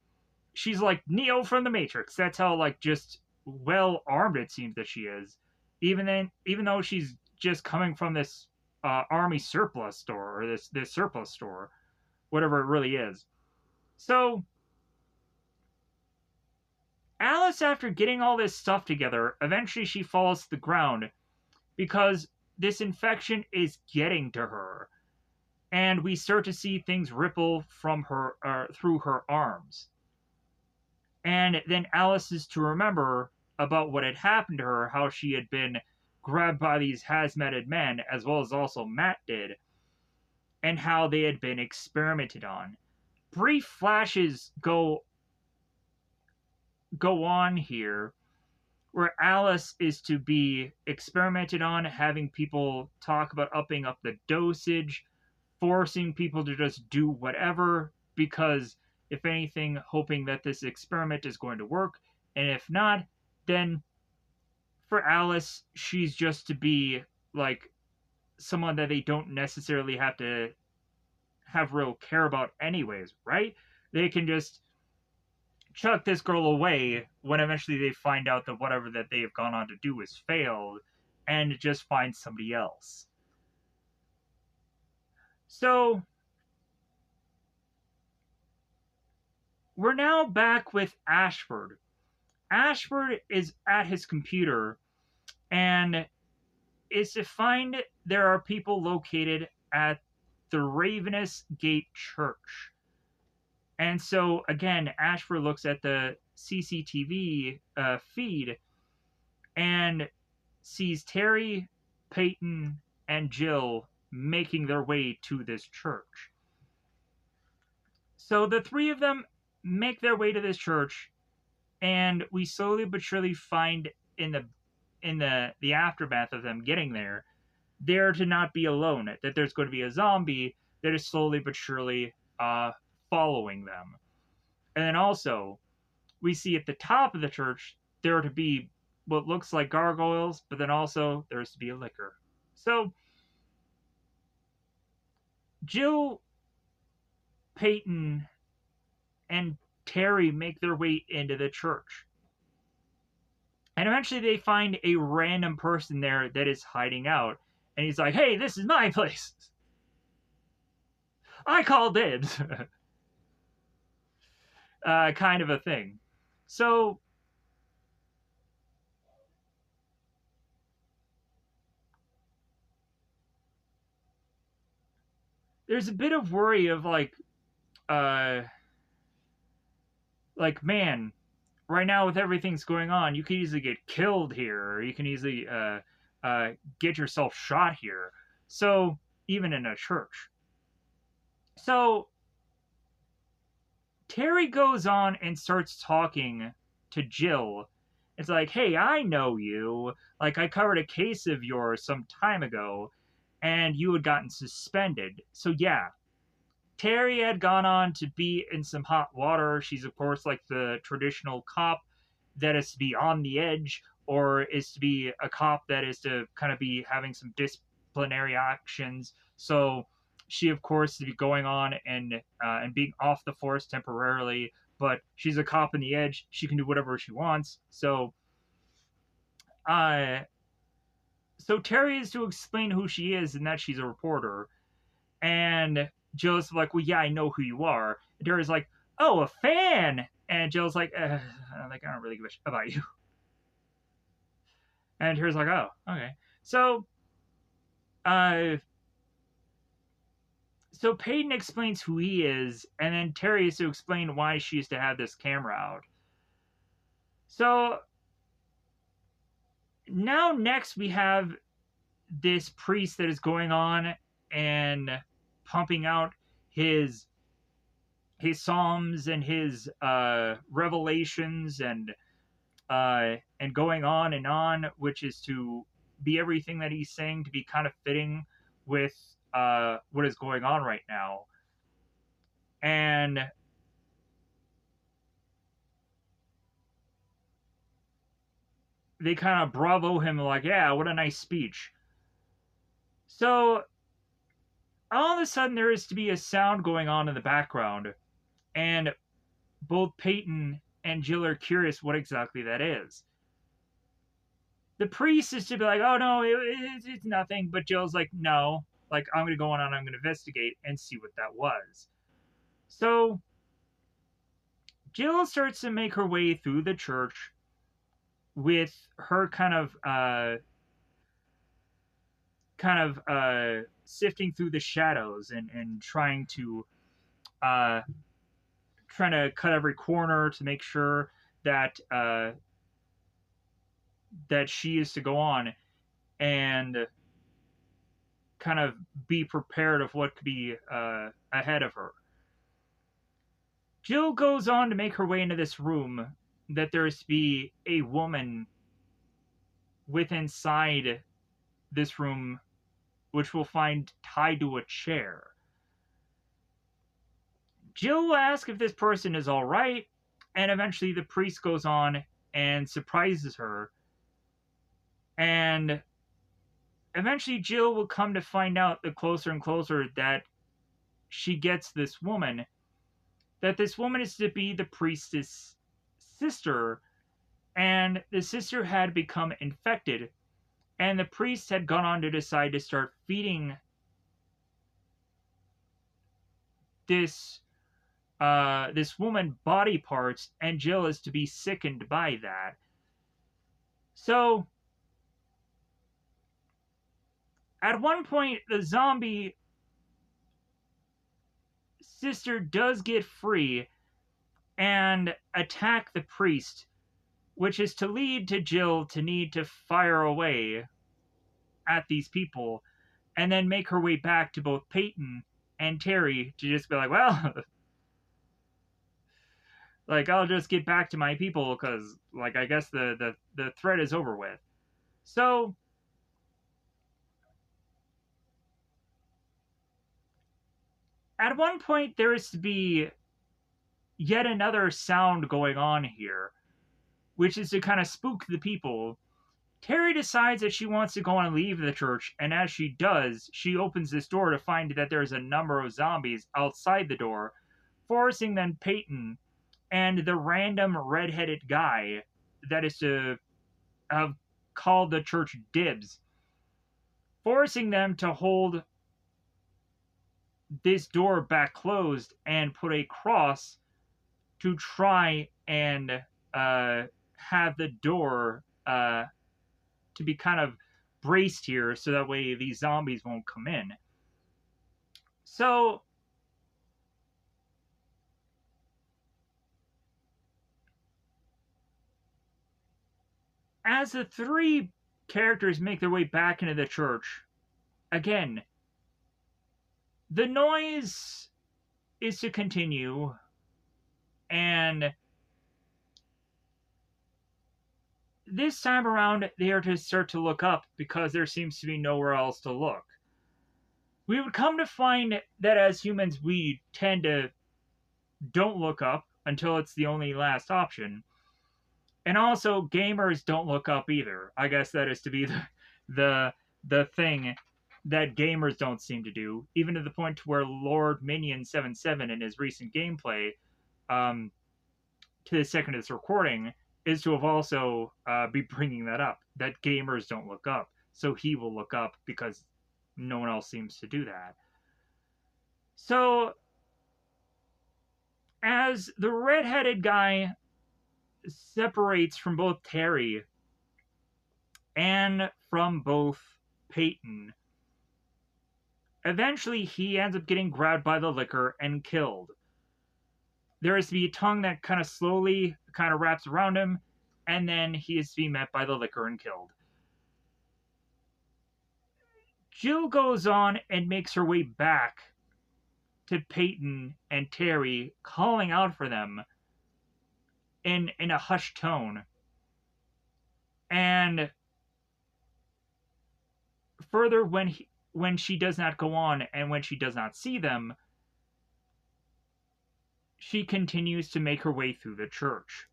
she's like Neo from the Matrix. That's how like just well armed it seems that she is. Even though she's just coming from this army surplus store or this surplus store, whatever it really is. So Alice, after getting all this stuff together, eventually she falls to the ground because this infection is getting to her, and we start to see things ripple from her through her arms. And then Alice is to remember about what had happened to her, how she had been grabbed by these hazmated men, as well as also Matt did, and how they had been experimented on. Brief flashes go on here where Alice is to be experimented on, having people talk about upping up the dosage, forcing people to just do whatever, because if anything, hoping that this experiment is going to work. And if not, then for Alice, she's just to be like someone that they don't necessarily have to have real care about, anyways, right? They can just chuck this girl away when eventually they find out that whatever that they have gone on to do has failed, and just find somebody else. So we're now back with Ashford. Ashford is at his computer and is to find there are people located at the Ravenous Gate Church. And so, again, Ashford looks at the CCTV feed and sees Terry, Peyton, and Jill making their way to this church. So the three of them make their way to this church, and we slowly but surely find in the aftermath of them getting there, they're to not be alone. That there's going to be a zombie that is slowly but surely following them. And then also, we see at the top of the church there are to be what looks like gargoyles, but then also there's to be a liquor. So Jill, Peyton, and Terry make their way into the church. And eventually they find a random person there that is hiding out. And he's like, hey, this is my place. I call dibs. Kind of a thing. So there's a bit of worry of like man, right now with everything's going on, you can easily get killed here, or you can easily get yourself shot here. So even in a church. So Terry goes on and starts talking to Jill. It's like, hey, I know you. Like, I covered a case of yours some time ago, and you had gotten suspended. So, yeah, Terry had gone on to be in some hot water. She's, of course, like the traditional cop that is to be on the edge, or is to be a cop that is to kind of be having some disciplinary actions. So, she, of course, to be going on and being off the force temporarily, but she's a cop on the edge. She can do whatever she wants. Uh, so Terry is to explain who she is and that she's a reporter. And Jill's like, well, yeah, I know who you are. And Terry's like, oh, a fan. And Jill's like, I don't really give a shit about you. And Terry's like, oh, okay. So Peyton explains who he is, and then Terry is to explain why she used to have this camera out. So now next we have this priest that is going on and pumping out his psalms and his revelations and going on, which is to be everything that he's saying to be kind of fitting with what is going on right now. And they kind of bravo him like, yeah, what a nice speech. So all of a sudden, there is to be a sound going on in the background, and both Peyton and Jill are curious what exactly that is. The priest is to be like, "Oh no, it's nothing," but Jill's like, "No, like I'm gonna go on and I'm gonna investigate and see what that was." So Jill starts to make her way through the church with her sifting through the shadows and uh, trying to cut every corner to make sure that that she is to go on and kind of be prepared of what could be ahead of her. Jill goes on to make her way into this room that there is to be a woman with inside this room, which we'll find tied to a chair. Jill will ask if this person is all right, and eventually the priest goes on and surprises her. And eventually Jill will come to find out the closer and closer that she gets this woman, that this woman is to be the priestess' sister, and the sister had become infected, and the priest had gone on to decide to start feeding this this woman body parts, and Jill is to be sickened by that. So at one point, the zombie sister does get free and attack the priest, which is to lead to Jill to need to fire away at these people and then make her way back to both Peyton and Terry to just be like, well, like I'll just get back to my people because like I guess the threat is over with. So at one point there is to be yet another sound going on here, which is to kind of spook the people. Terry decides that she wants to go and leave the church, and as she does, she opens this door to find that there's a number of zombies outside the door, forcing then Peyton and the random redheaded guy that is to have called the church dibs, forcing them to hold this door back closed and put a cross to try and have the door to be kind of braced here so that way these zombies won't come in. So as the three characters make their way back into the church, again, the noise is to continue, and this time around they are to start to look up because there seems to be nowhere else to look. We would come to find that as humans we tend to don't look up until it's the only last option. And also gamers don't look up either. I guess that is to be the thing that gamers don't seem to do, even to the point to where Lord Minion 77 in his recent gameplay, to the second of this recording, is to have also be bringing that up, that gamers don't look up. So he will look up because no one else seems to do that. So as the redheaded guy separates from both Terry and from both Peyton, eventually he ends up getting grabbed by the liquor and killed. There is to be a tongue that kind of slowly kind of wraps around him, and then he is to be met by the liquor and killed. Jill goes on and makes her way back to Peyton and Terry, calling out for them in a hushed tone. And further, when she does not go on and when she does not see them, she continues to make her way through the church.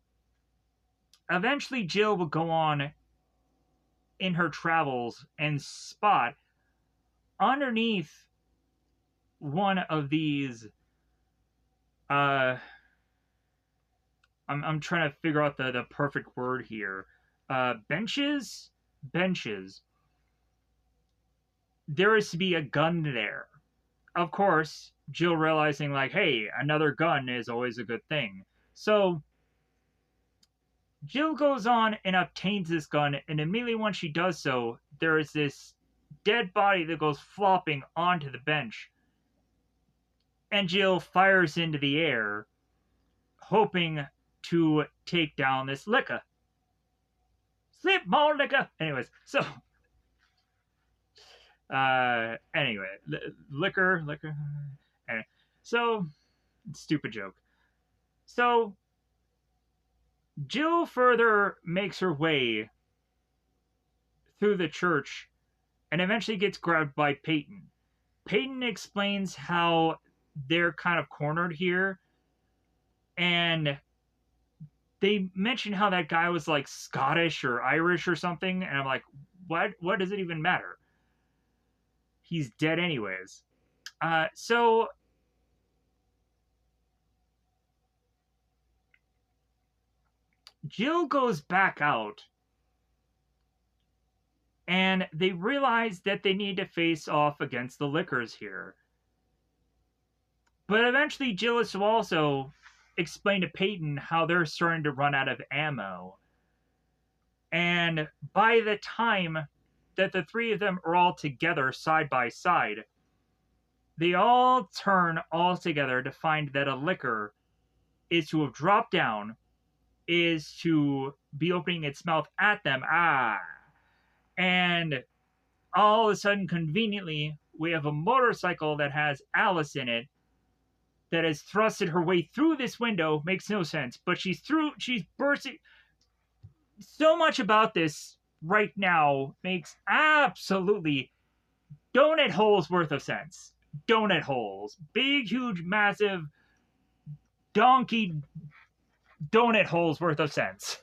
Eventually, Jill will go on in her travels and spot underneath one of these, I'm trying to figure out the perfect word here. Benches. There is to be a gun there. Of course, Jill realizing like, hey, another gun is always a good thing. So Jill goes on and obtains this gun, and immediately once she does so, there is this dead body that goes flopping onto the bench. And Jill fires into the air, hoping to take down this liquor. Sleep more liquor! Anyways, so anyway, liquor. Anyway, so stupid joke. So Jill further makes her way through the church and eventually gets grabbed by Peyton. Peyton explains how they're kind of cornered here, and they mention how that guy was like Scottish or Irish or something, and I'm like, what does it even matter? He's dead anyways. So Jill goes back out, and they realize that they need to face off against the Lickers here. But eventually Jill is to also explain to Peyton how they're starting to run out of ammo. And by the time that the three of them are all together side by side, they all turn all together to find that a Licker is to have dropped down, is to be opening its mouth at them. And all of a sudden, conveniently, we have a motorcycle that has Alice in it that has thrusted her way through this window. Makes no sense, but she's bursting. So much about this right now makes absolutely donut holes worth of sense. Donut holes. Big, huge, massive donkey donut holes worth of sense.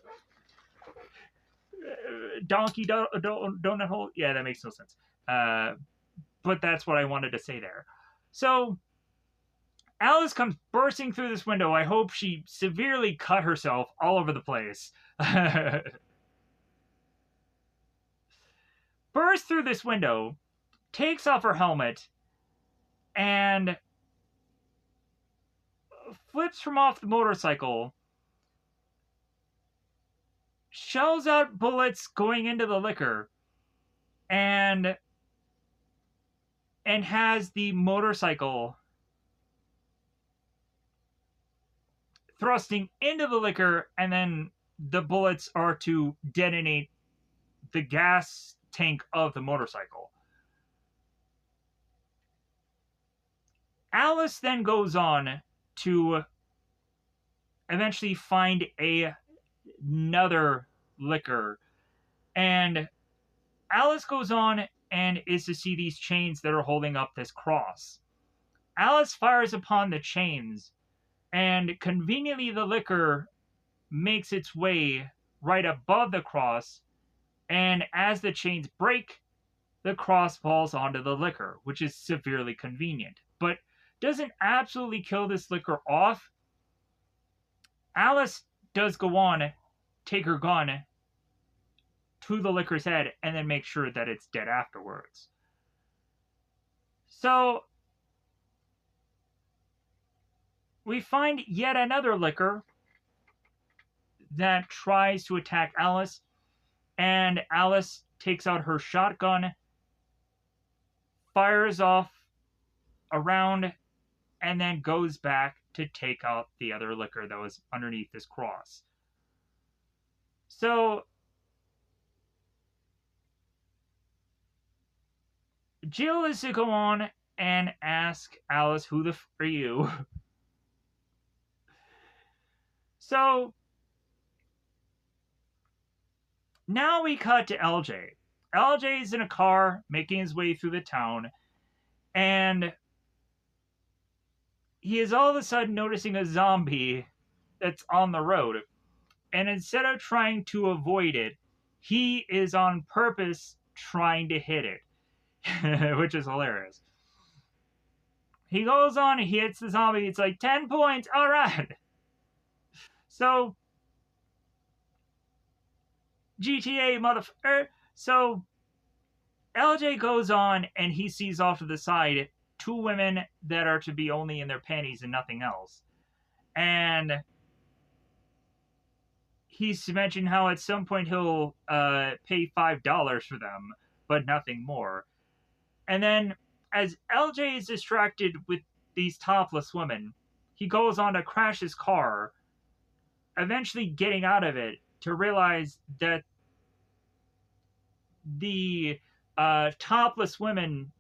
Donkey donut hole? Yeah, that makes no sense. But that's what I wanted to say there. So Alice comes bursting through this window. I hope she severely cut herself all over the place. Bursts through this window, takes off her helmet, and flips from off the motorcycle, shells out bullets going into the Licker, and has the motorcycle thrusting into the Licker, and then the bullets are to detonate the gas tank of the motorcycle. Alice then goes on to eventually find another Licker, and Alice goes on and is to see these chains that are holding up this cross. Alice fires upon the chains, and conveniently the Licker makes its way right above the cross, and as the chains break, the cross falls onto the Licker, which is severely convenient, but doesn't absolutely kill this Licker off. Alice does go on, take her gun to the Licker's head, and then make sure that it's dead afterwards. So we find yet another Licker that tries to attack Alice, and Alice takes out her shotgun, fires off a round, and then goes back to take out the other Licker that was underneath this cross. So Jill is to go on and ask Alice, who the f are you? So now we cut to LJ. LJ is in a car making his way through the town, and he is all of a sudden noticing a zombie that's on the road. And instead of trying to avoid it, he is on purpose trying to hit it. which is hilarious. He goes on and he hits the zombie. It's like 10 points. All right. So, GTA motherfucker. So, LJ goes on and he sees off to the side two women that are to be only in their panties and nothing else. And he's mentioned how at some point he'll pay $5 for them, but nothing more. And then, as LJ is distracted with these topless women, he goes on to crash his car, eventually getting out of it to realize that the topless women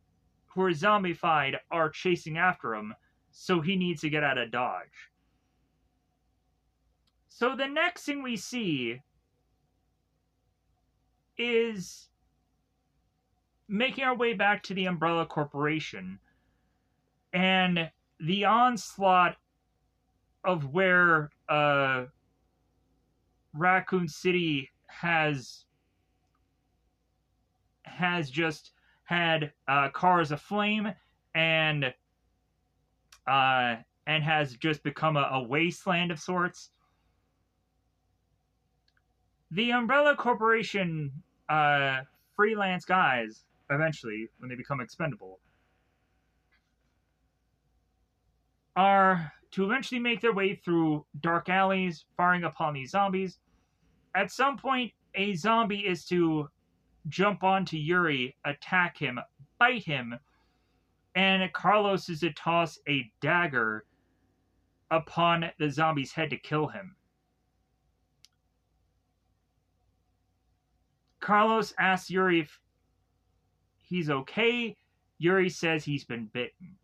who are zombified are chasing after him, so he needs to get out of Dodge. So the next thing we see is making our way back to the Umbrella Corporation and the onslaught of where Raccoon City has just had cars aflame and has just become a wasteland of sorts. The Umbrella Corporation freelance guys, eventually, when they become expendable, are to eventually make their way through dark alleys, firing upon these zombies. At some point, a zombie is to jump onto Yuri, attack him, bite him, and Carlos is to toss a dagger upon the zombie's head to kill him. Carlos asks Yuri if he's okay. Yuri says he's been bitten.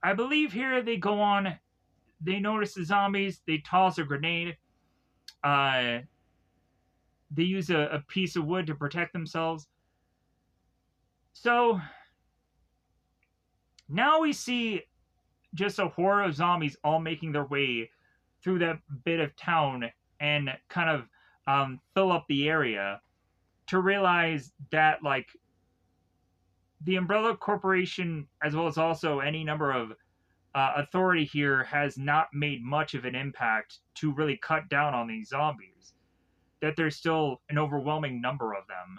I believe here they go on, they notice the zombies, they toss a grenade. They use a piece of wood to protect themselves. So now we see just a horde of zombies all making their way through that bit of town and kind of fill up the area, to realize that, like, the Umbrella Corporation, as well as also any number of authority here, has not made much of an impact to really cut down on these zombies. That there's still an overwhelming number of them.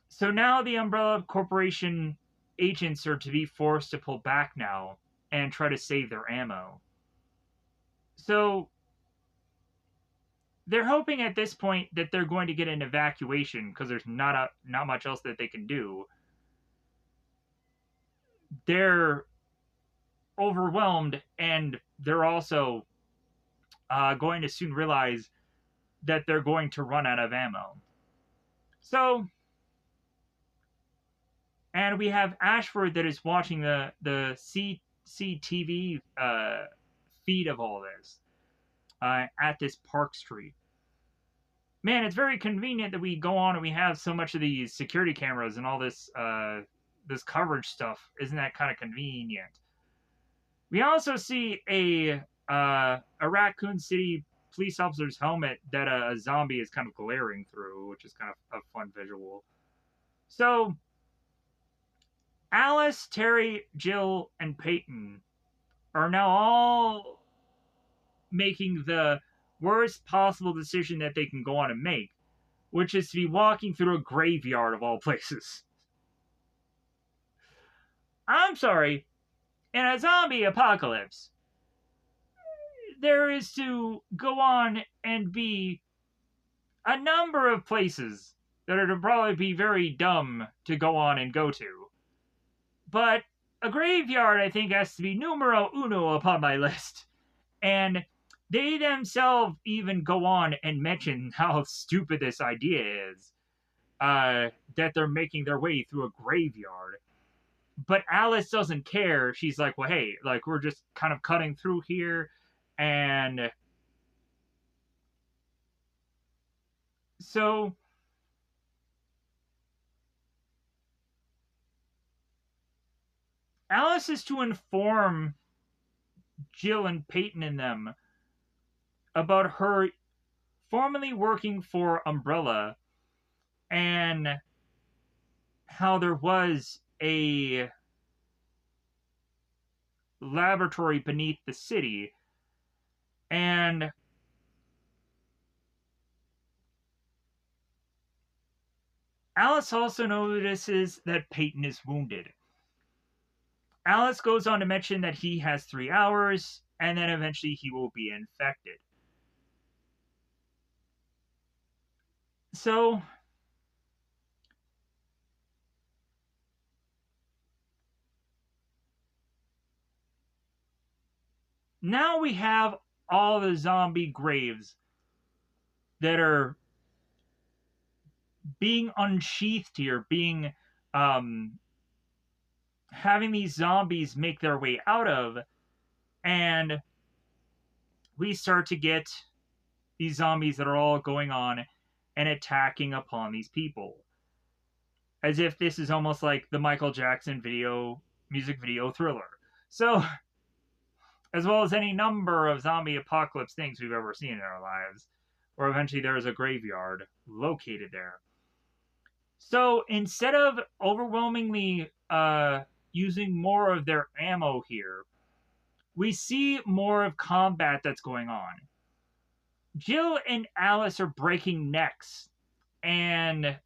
So now the Umbrella Corporation agents are to be forced to pull back now and try to save their ammo. So they're hoping at this point that they're going to get an evacuation because there's not much else that they can do. They're overwhelmed, and they're also going to soon realize that they're going to run out of ammo. So, and we have Ashford that is watching the CCTV feed of all this at this Park Street. Man, it's very convenient that we go on and we have so much of these security cameras and all this this coverage stuff. Isn't that kind of convenient? We also see a Raccoon City police officer's helmet that a zombie is kind of glaring through, which is kind of a fun visual. So, Alice, Terry, Jill, and Peyton are now all making the worst possible decision that they can go on and make, which is to be walking through a graveyard of all places. I'm sorry, in a zombie apocalypse, there is to go on and be a number of places that are to probably be very dumb to go on and go to. But a graveyard, I think, has to be numero uno upon my list. And they themselves even go on and mention how stupid this idea is, that they're making their way through a graveyard. But Alice doesn't care. She's like, well, hey, like, we're just kind of cutting through here, and so Alice is to inform Jill and Peyton and them about her formerly working for Umbrella, and how there was a laboratory beneath the city, and Alice also notices that Peyton is wounded. Alice goes on to mention that he has 3 hours, and then eventually he will be infected. So, now we have all the zombie graves that are being unsheathed here, being having these zombies make their way out of, and we start to get these zombies that are all going on and attacking upon these people, as if this is almost like the Michael Jackson music video Thriller. So, as well as any number of zombie apocalypse things we've ever seen in our lives, or eventually there is a graveyard located there. So instead of overwhelmingly using more of their ammo here, we see more of combat that's going on. Jill and Alice are breaking necks, and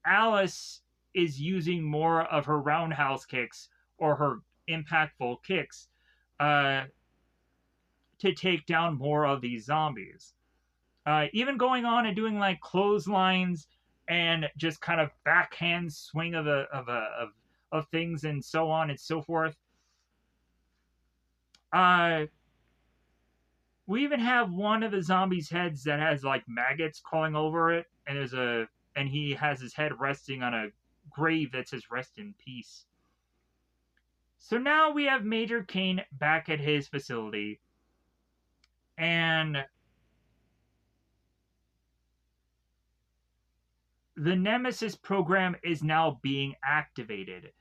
Alice is using more of her roundhouse kicks or her impactful kicks to take down more of these zombies. Even going on and doing like clotheslines and just kind of backhand swing of things and so on and so forth. We even have one of the zombies' heads that has like maggots crawling over it, and he has his head resting on a grave that says "Rest in Peace." So now we have Major Kane back at his facility, and the Nemesis program is now being activated.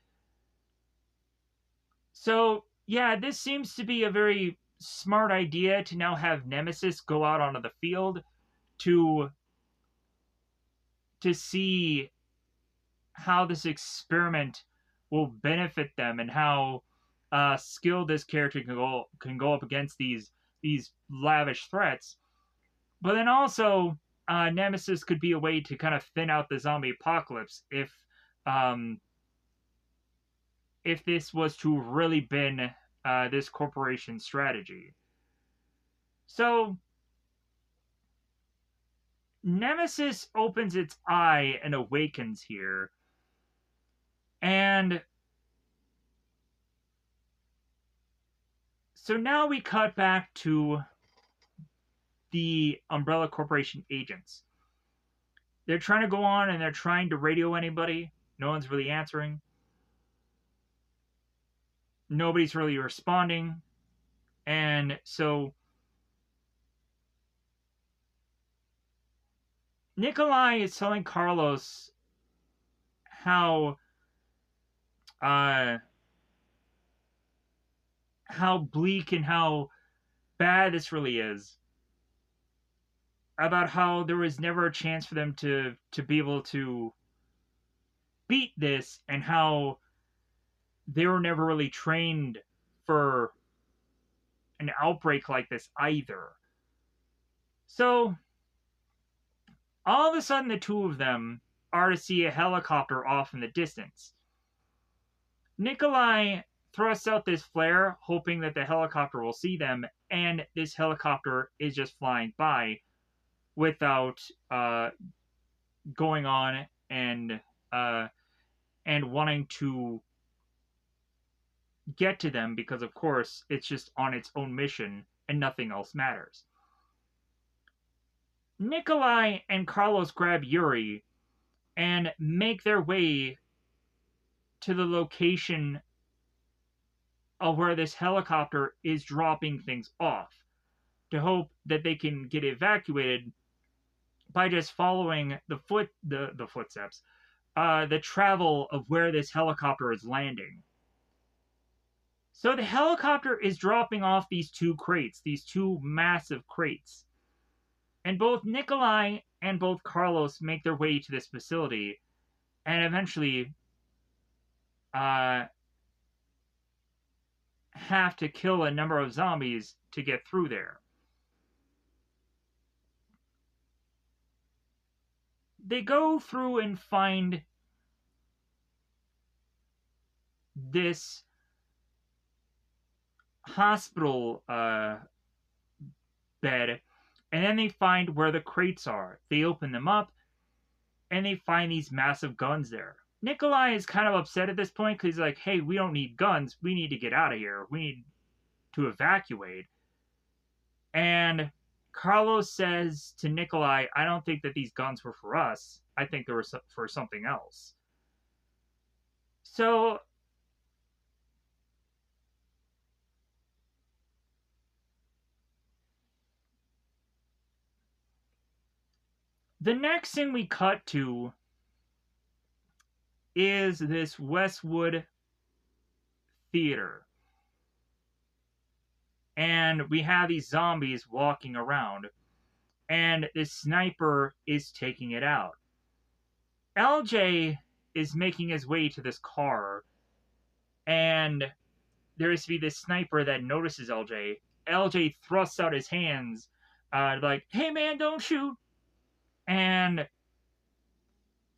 So, yeah, this seems to be a very smart idea to now have Nemesis go out onto the field to see how this experiment will benefit them and how skilled this character can go up against these lavish threats. But then also, Nemesis could be a way to kind of thin out the zombie apocalypse if this was to really been this corporation's strategy. So, Nemesis opens its eye and awakens here. And so now we cut back to the Umbrella Corporation agents. They're trying to go on and they're trying to radio anybody. No one's really answering. Nobody's really responding. And so Nikolai is telling Carlos how bleak and how bad this really is. About how there was never a chance for them to be able to beat this, and how they were never really trained for an outbreak like this either. So, all of a sudden, the two of them are to see a helicopter off in the distance. Nikolai thrusts out this flare, hoping that the helicopter will see them, and this helicopter is just flying by without going on and wanting to get to them, because of course it's just on its own mission and nothing else matters. Nikolai and Carlos grab Yuri and make their way to the location of where this helicopter is dropping things off, to hope that they can get evacuated by just following the footsteps, the travel of where this helicopter is landing. So the helicopter is dropping off these two crates, these two massive crates. And both Nikolai and both Carlos make their way to this facility and eventually uh, have to kill a number of zombies to get through there. They go through and find this hospital bed, and then they find where the crates are. They open them up, and they find these massive guns there. Nikolai is kind of upset at this point because he's like, hey, we don't need guns. We need to get out of here. We need to evacuate. And Carlos says to Nikolai, I don't think that these guns were for us. I think they were for something else. So the next thing we cut to is this Westwood theater. And we have these zombies walking around, and this sniper is taking it out. LJ is making his way to this car, and there is to be this sniper that notices LJ. LJ thrusts out his hands, like, hey man, don't shoot. And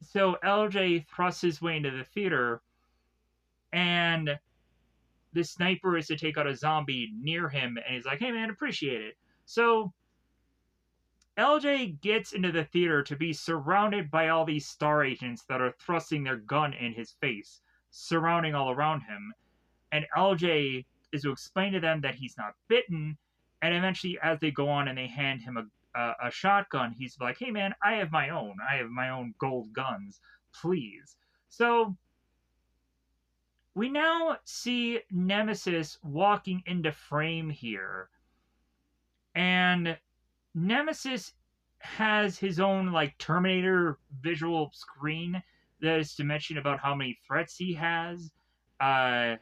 so LJ thrusts his way into the theater, and the sniper is to take out a zombie near him, and he's like, hey man, appreciate it. So LJ gets into the theater to be surrounded by all these star agents that are thrusting their gun in his face, surrounding all around him. And LJ is to explain to them that he's not bitten, and eventually, as they go on and they hand him a shotgun, he's like, hey man, I have my own gold guns, please. So we now see Nemesis walking into frame here, and Nemesis has his own like Terminator visual screen that is to mention about how many threats he has. That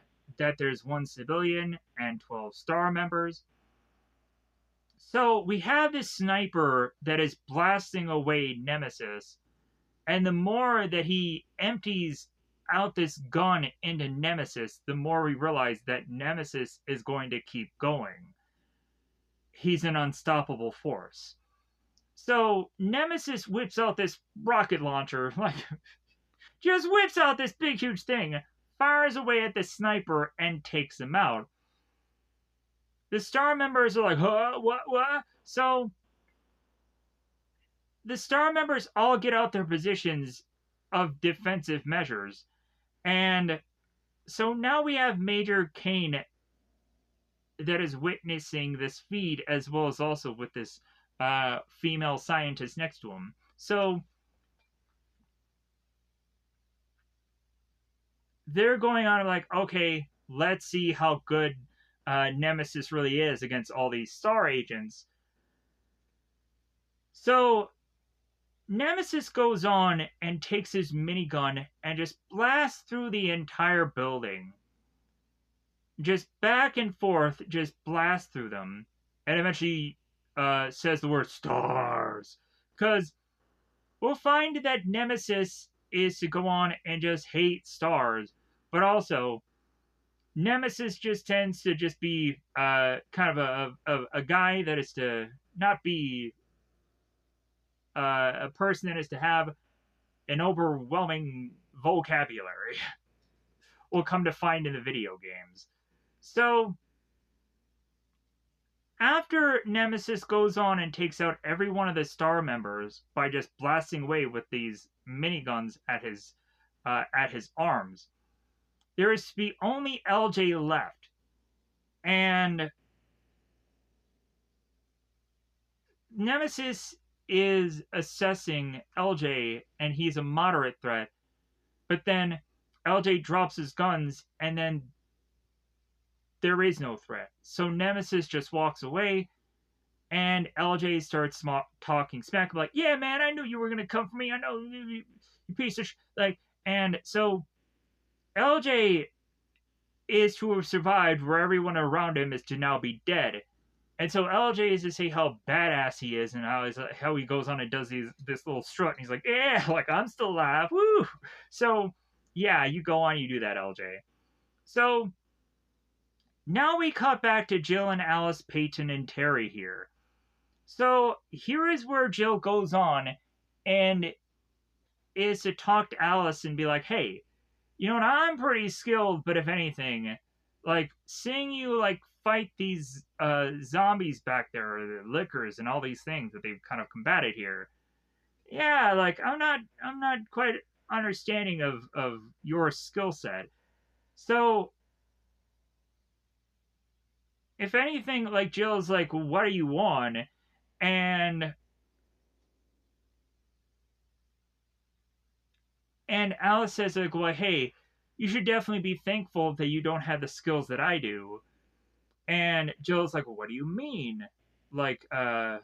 there's 1 civilian and 12 star members. So we have this sniper that is blasting away Nemesis, and the more that he empties out this gun into Nemesis, the more we realize that Nemesis is going to keep going. He's an unstoppable force. So Nemesis whips out this rocket launcher, like, just whips out this big, huge thing, fires away at the sniper, and takes him out. The star members are like, huh, what? So the star members all get out their positions of defensive measures. And so now we have Major Kane that is witnessing this feed, as well as also with this female scientist next to him. So they're going on like, okay, let's see how good Nemesis really is against all these star agents. So Nemesis goes on and takes his minigun and just blasts through the entire building. Just back and forth, just blast through them. And eventually says the word stars. Because we'll find that Nemesis is to go on and just hate stars. But also, Nemesis just tends to just be kind of a guy that is to not be a person that is to have an overwhelming vocabulary. We'll come to find in the video games. So, after Nemesis goes on and takes out every one of the star members by just blasting away with these miniguns at his arms, there is to be only LJ left. And Nemesis is assessing LJ, and he's a moderate threat. But then LJ drops his guns, and then there is no threat. So Nemesis just walks away, and LJ starts talking smack, like, yeah, man, I knew you were going to come for me. I know, you piece of like, and so LJ is to have survived where everyone around him is to now be dead. And so LJ is to say how badass he is and how he goes on and does this little strut and he's like, yeah, like I'm still alive, woo. So yeah, you go on, you do that, LJ. So now we cut back to Jill and Alice, Peyton, and Terry here. So here is where Jill goes on and is to talk to Alice and be like, hey, you know what, I'm pretty skilled, but if anything, like seeing you like fight these zombies back there, or the lickers and all these things that they've kind of combated here. Yeah, like I'm not quite understanding of your skill set. So if anything, like Jill's like, what are you on? And Alice says like, well, hey, you should definitely be thankful that you don't have the skills that I do. And Jill's like, well, what do you mean? Like, Alice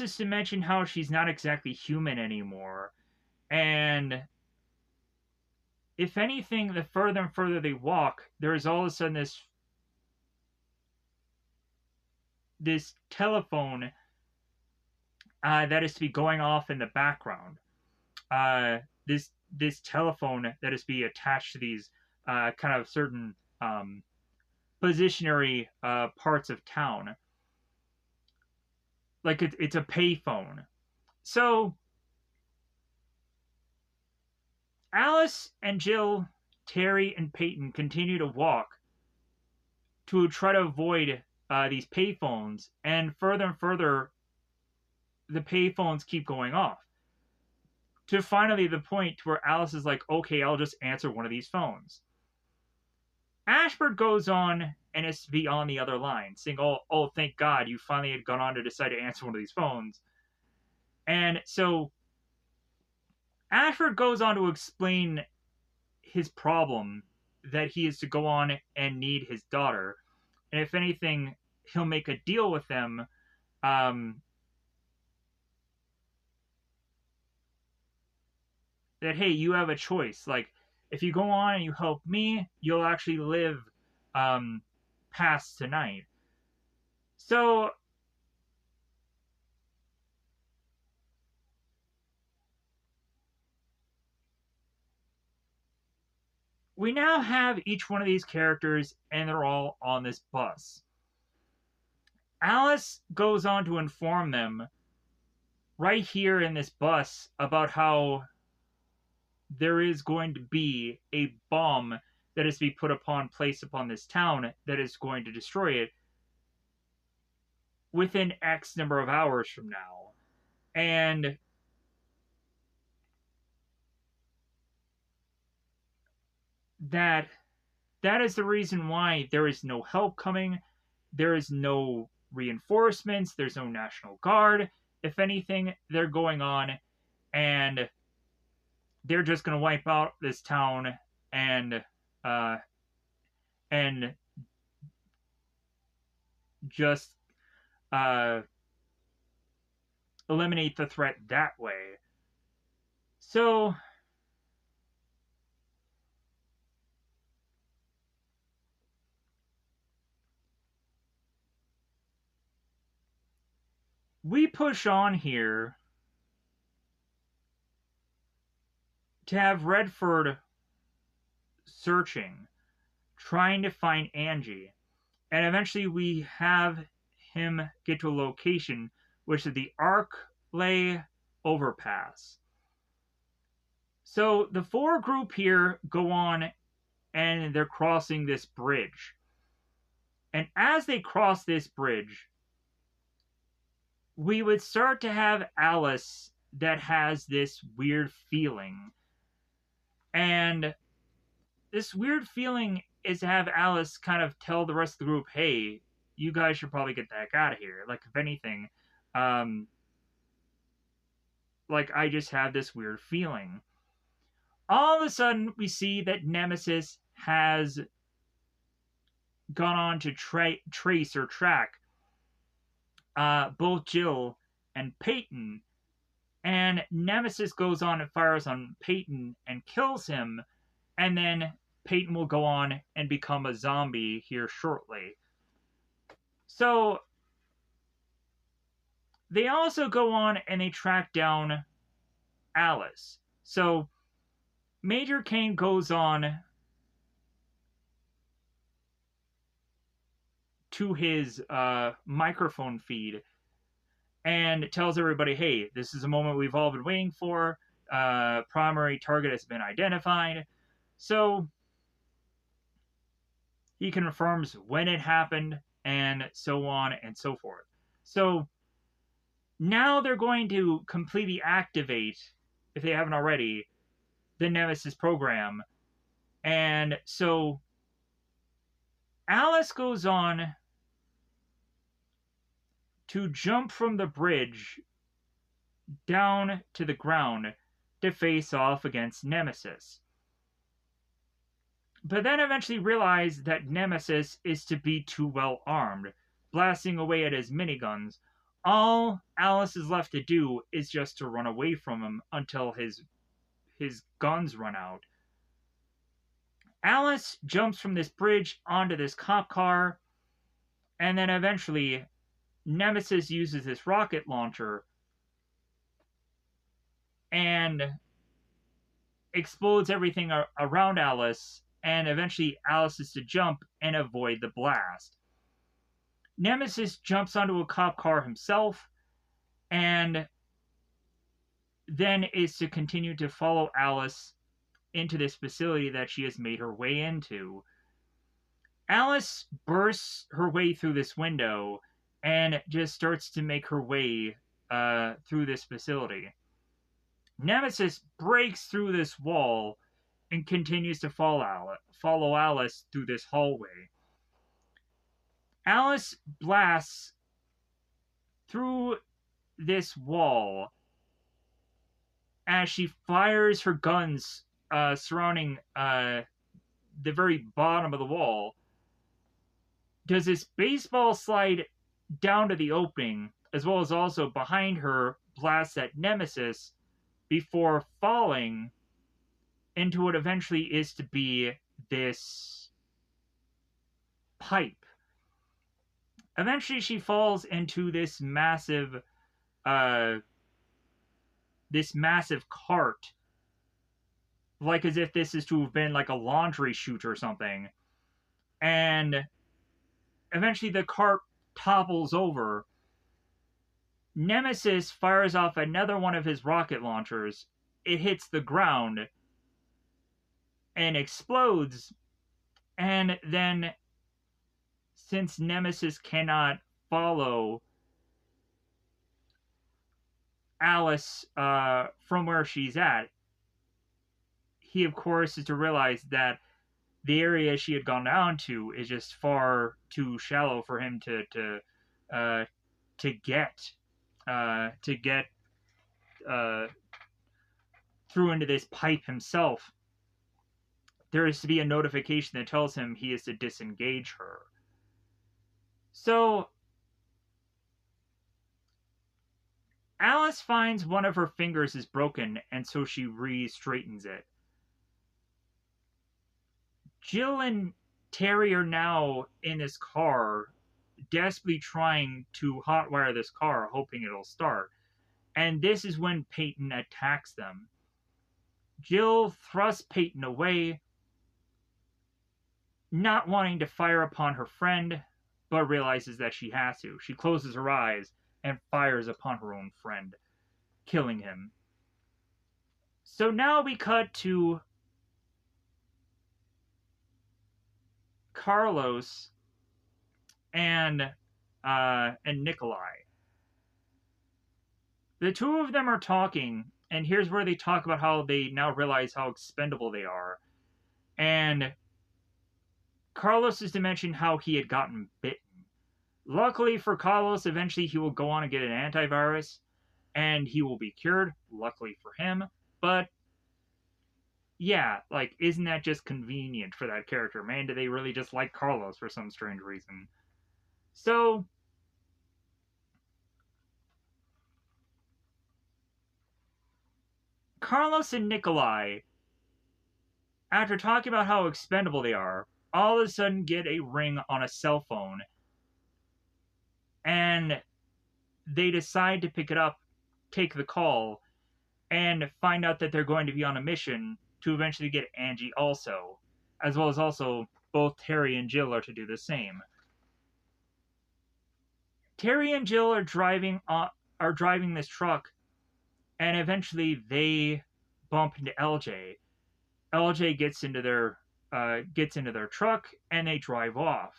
is to mention how she's not exactly human anymore. And if anything, the further and further they walk, there's all of a sudden this telephone that is to be going off in the background. Uh, this telephone that is to be attached to these kind of certain positionary parts of town. Like it's a payphone. So Alice and Jill, Terry and Peyton continue to walk to try to avoid these payphones, and further, the payphones keep going off. To finally the point where Alice is like, okay, I'll just answer one of these phones. Ashford goes on and is to be on the other line, saying, oh, thank God you finally had gone on to decide to answer one of these phones. And so Ashford goes on to explain his problem, that he is to go on and need his daughter. And if anything, he'll make a deal with them that, hey, you have a choice. Like, if you go on and you help me, you'll actually live past tonight. So we now have each one of these characters, and they're all on this bus. Alice goes on to inform them right here in this bus about how there is going to be a bomb that is to be placed upon this town that is going to destroy it within X number of hours from now. And that is the reason why there is no help coming. There is no reinforcements. There's no National Guard. If anything, they're going on and they're just going to wipe out this town and just eliminate the threat that way. So we push on here to have Redford searching, trying to find Angie. And eventually we have him get to a location, which is the Arklay Overpass. So the four group here go on and they're crossing this bridge. And as they cross this bridge, we would start to have Alice that has this weird feeling. And this weird feeling is to have Alice kind of tell the rest of the group, hey, you guys should probably get the heck out of here. Like, if anything, like, I just have this weird feeling. All of a sudden, we see that Nemesis has gone on to trace or track both Jill and Peyton. And Nemesis goes on and fires on Peyton and kills him. And then Peyton will go on and become a zombie here shortly. So they also go on and they track down Alice. So Major Kane goes on to his microphone feed and tells everybody, hey, this is a moment we've all been waiting for. Primary target has been identified. So he confirms when it happened and so on and so forth. So now they're going to completely activate, if they haven't already, the Nemesis program. And so Alice goes on to jump from the bridge down to the ground to face off against Nemesis. But then eventually realize that Nemesis is to be too well armed, blasting away at his miniguns. All Alice is left to do is just to run away from him until his guns run out. Alice jumps from this bridge onto this cop car, and then eventually Nemesis uses this rocket launcher and explodes everything around Alice, and eventually Alice is to jump and avoid the blast. Nemesis jumps onto a cop car himself and then is to continue to follow Alice into this facility that she has made her way into. Alice bursts her way through this window and just starts to make her way through this facility. Nemesis breaks through this wall and continues to follow Alice through this hallway. Alice blasts through this wall as she fires her guns surrounding the very bottom of the wall. Does this baseball slide down to the opening, as well as also behind her blasts at Nemesis before falling into what eventually is to be this pipe. Eventually she falls into this massive cart, like as if this is to have been like a laundry chute or something. And eventually the cart topples over. Nemesis fires off another one of his rocket launchers. It hits the ground and explodes. And then, since Nemesis cannot follow Alice from where she's at, he, of course, is to realize that the area she had gone down to is just far too shallow for him to get through into this pipe himself. There is to be a notification that tells him he is to disengage her. So Alice finds one of her fingers is broken, and so she re-straightens it. Jill and Terry are now in this car, desperately trying to hotwire this car, hoping it'll start. And this is when Peyton attacks them. Jill thrusts Peyton away, not wanting to fire upon her friend, but realizes that she has to. She closes her eyes and fires upon her own friend, killing him. So now we cut to Carlos and Nikolai. The two of them are talking, and here's where they talk about how they now realize how expendable they are. And Carlos is to mention how he had gotten bitten. Luckily for Carlos, eventually he will go on and get an antivirus, and he will be cured, luckily for him. But yeah, like, isn't that just convenient for that character? Man, do they really just like Carlos for some strange reason? So Carlos and Nikolai after talking about how expendable they are, all of a sudden get a ring on a cell phone, and they decide to pick it up, take the call, and find out that they're going to be on a mission to eventually get Angie also, as well as also both Terry and Jill are to do the same. Terry and Jill are driving this truck, and eventually they bump into LJ. LJ gets into their truck, and they drive off.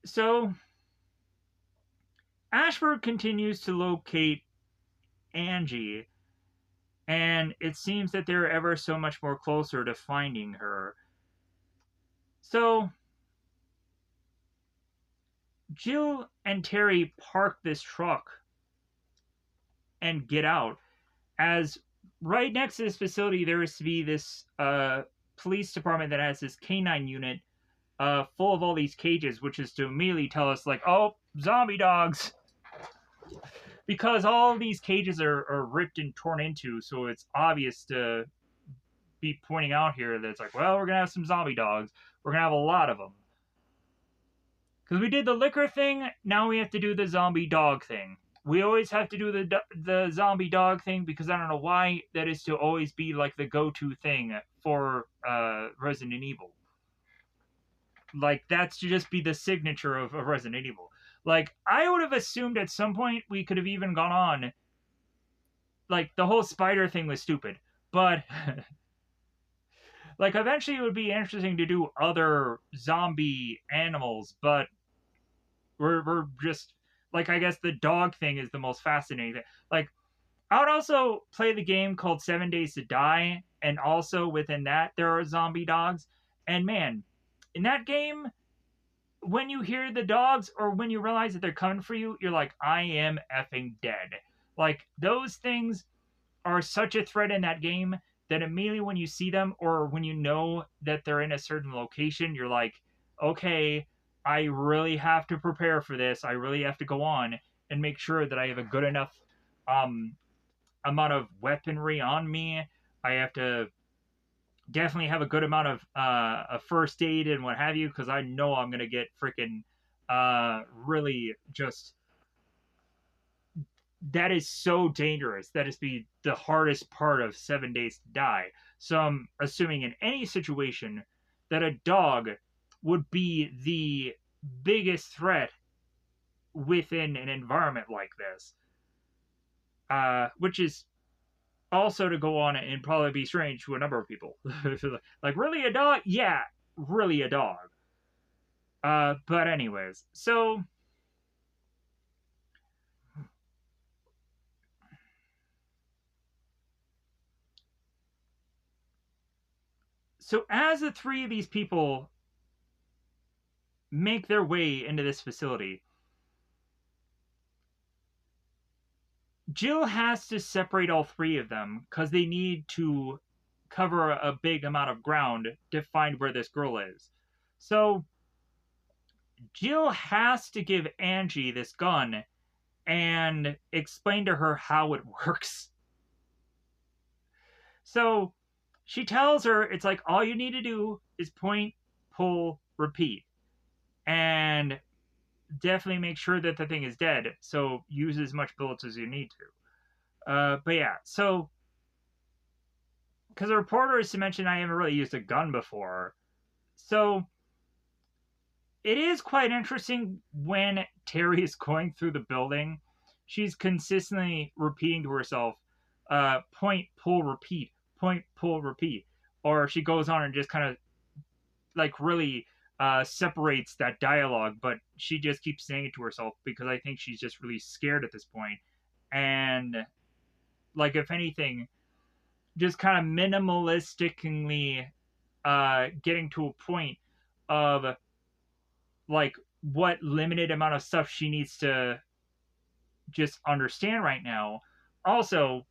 So Ashford continues to locate Angie, and it seems that they're ever so much more closer to finding her. So Jill and Terry park this truck and get out, as right next to this facility there is to be this police department that has this canine unit full of all these cages, which is to immediately tell us, like, oh, zombie dogs. Because all these cages are ripped and torn into, so it's obvious to be pointing out here that it's like, well, we're going to have some zombie dogs. We're going to have a lot of them. Because we did the liquor thing, now we have to do the zombie dog thing. We always have to do the zombie dog thing because I don't know why that is to always be like the go-to thing for Resident Evil. Like, that's to just be the signature of Resident Evil. Like, I would have assumed at some point we could have even gone on. Like, the whole spider thing was stupid. But, like, eventually it would be interesting to do other zombie animals. But we're just, like, I guess the dog thing is the most fascinating thing. Like, I would also play the game called 7 Days to Die. And also within that, there are zombie dogs. And man, in that game, when you hear the dogs or when you realize that they're coming for you, you're like, I am effing dead. Like, those things are such a threat in that game that immediately when you see them or when you know that they're in a certain location, you're like, okay, I really have to prepare for this. I really have to go on and make sure that I have a good enough um, amount of weaponry on me. I have to definitely have a good amount of a first aid and what have you, because I know I'm gonna get freaking really just, that is so dangerous. That is the hardest part of 7 Days to Die. So I'm assuming in any situation that a dog would be the biggest threat within an environment like this, which is also to go on and probably be strange to a number of people. Like, really a dog? Yeah, really a dog. But anyways, so as the three of these people make their way into this facility, Jill has to separate all three of them because they need to cover a big amount of ground to find where this girl is. So Jill has to give Angie this gun and explain to her how it works. So she tells her it's like all you need to do is point, pull, repeat. And definitely make sure that the thing is dead. So use as much bullets as you need to. But yeah, so because the reporter is to mention I haven't really used a gun before. So it is quite interesting when Terry is going through the building. She's consistently repeating to herself, point, pull, repeat, point, pull, repeat. Or she goes on and just kind of like really separates that dialogue, but she just keeps saying it to herself because I think she's just really scared at this point. And like, if anything, just kind of minimalistically getting to a point of like what limited amount of stuff she needs to just understand right now. Also,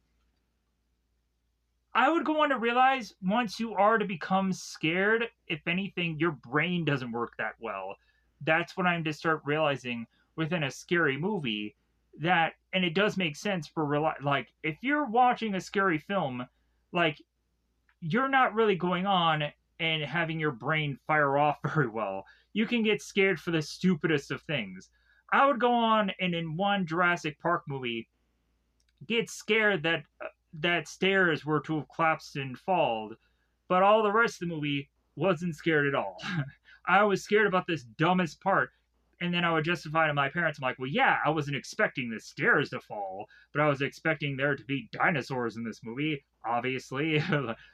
I would go on to realize once you are to become scared, if anything, your brain doesn't work that well. That's when I'm to start realizing within a scary movie that, and it does make sense for like if you're watching a scary film, like you're not really going on and having your brain fire off very well. You can get scared for the stupidest of things. I would go on and in one Jurassic Park movie get scared that that stairs were to have collapsed and fallen, but all the rest of the movie wasn't scared at all. I was scared about this dumbest part, and then I would justify to my parents, I'm like, well, yeah, I wasn't expecting the stairs to fall, but I was expecting there to be dinosaurs in this movie. Obviously,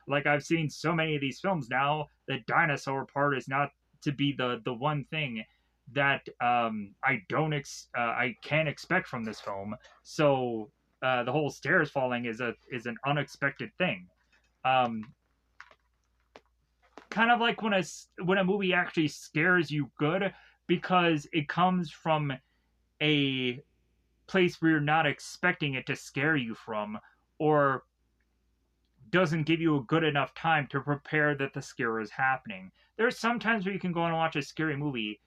like I've seen so many of these films now, the dinosaur part is not to be the one thing that I can't expect from this film. So the whole stairs falling is an unexpected thing. Um, Kind of like when a movie actually scares you good because it comes from a place where you're not expecting it to scare you from, or doesn't give you a good enough time to prepare that the scare is happening. There's sometimes where you can go and watch a scary movie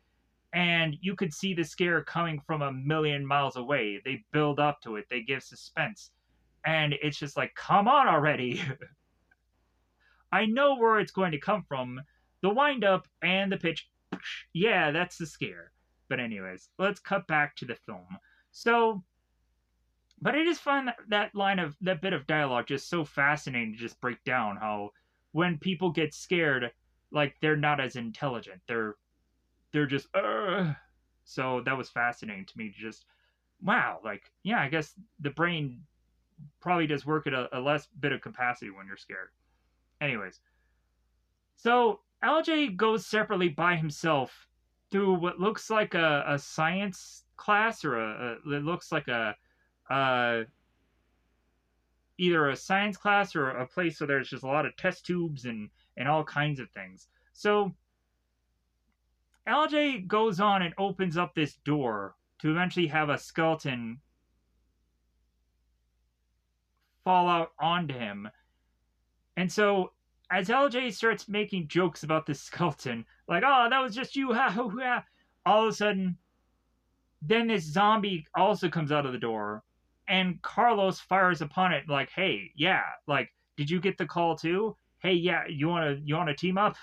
and you could see the scare coming from a million miles away. They build up to it, they give suspense, and it's just like, come on already. I know where it's going to come from. The wind up and the pitch. Yeah, that's the scare. But anyways, let's cut back to the film. So, but I just find that bit of dialogue just so fascinating to just break down how when people get scared, like they're not as intelligent. They're just so that was fascinating to me to just wow, like yeah, I guess the brain probably does work at a less bit of capacity when you're scared. Anyways, so LJ goes separately by himself through what looks like a science class or it looks like uh, either a science class or a place where there's just a lot of test tubes and all kinds of things. So LJ goes on and opens up this door to eventually have a skeleton fall out onto him. And so as LJ starts making jokes about this skeleton, like, oh, that was just you, ha ha ha, all of a sudden, then this zombie also comes out of the door, and Carlos fires upon it, like, hey, yeah, like, did you get the call too? Hey, yeah, you wanna team up?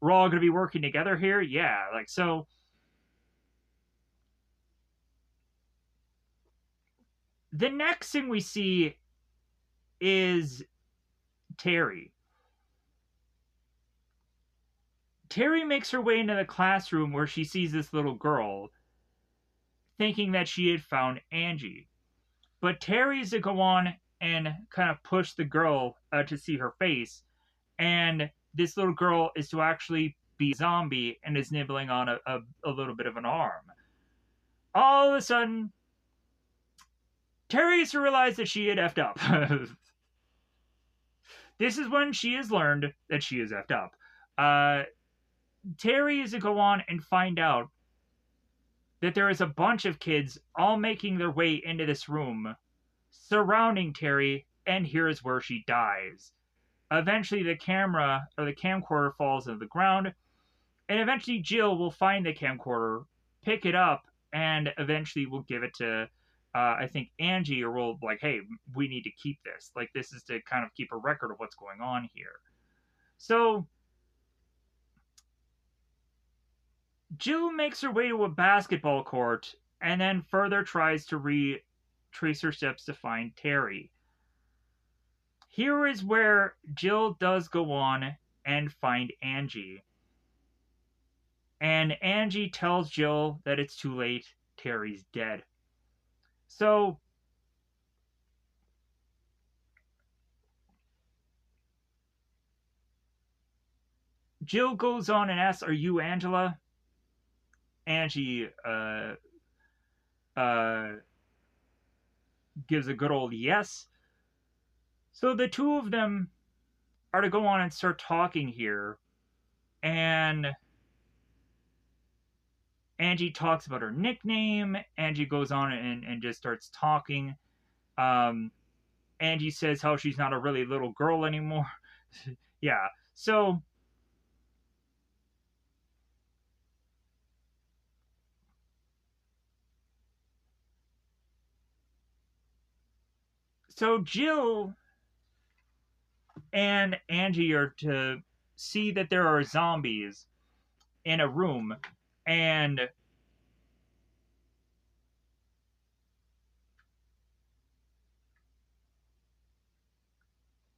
We're all gonna be working together here? Yeah, like so the next thing we see is Terry. Terry makes her way into the classroom where she sees this little girl, thinking that she had found Angie. But Terry's to go on and kind of push the girl to see her face, and this little girl is to actually be a zombie and is nibbling on a little bit of an arm. All of a sudden, Terry is to realize that she had effed up. This is when she has learned that she is effed up. Terry is to go on and find out that there is a bunch of kids all making their way into this room, surrounding Terry, and here's where she dies. Eventually, the camera or the camcorder falls to the ground, and eventually Jill will find the camcorder, pick it up, and eventually will give it to, I think, Angie, or will like, hey, we need to keep this. Like, this is to kind of keep a record of what's going on here. So Jill makes her way to a basketball court and then further tries to retrace her steps to find Terry. Here is where Jill does go on and find Angie. And Angie tells Jill that it's too late, Terry's dead. So Jill goes on and asks, are you Angela? Angie uh, gives a good old yes. So the two of them are to go on and start talking here. And Angie talks about her nickname. Angie goes on and just starts talking. Um, Angie says how she's not a really little girl anymore. Yeah. So So Jill and Angie are to see that there are zombies in a room, and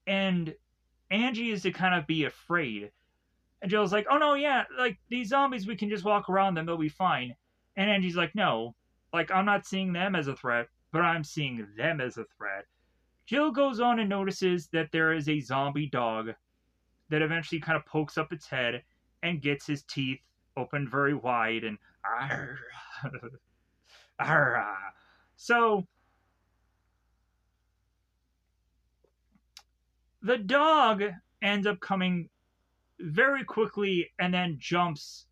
and Angie is to kind of be afraid. And Jill's like, "Oh no, yeah, like these zombies, we can just walk around them; they'll be fine." And Angie's like, "No, like I'm not seeing them as a threat, but I'm seeing them as a threat." Jill goes on and notices that there is a zombie dog that eventually kind of pokes up its head and gets his teeth opened very wide and arr, arr. So the dog ends up coming very quickly and then jumps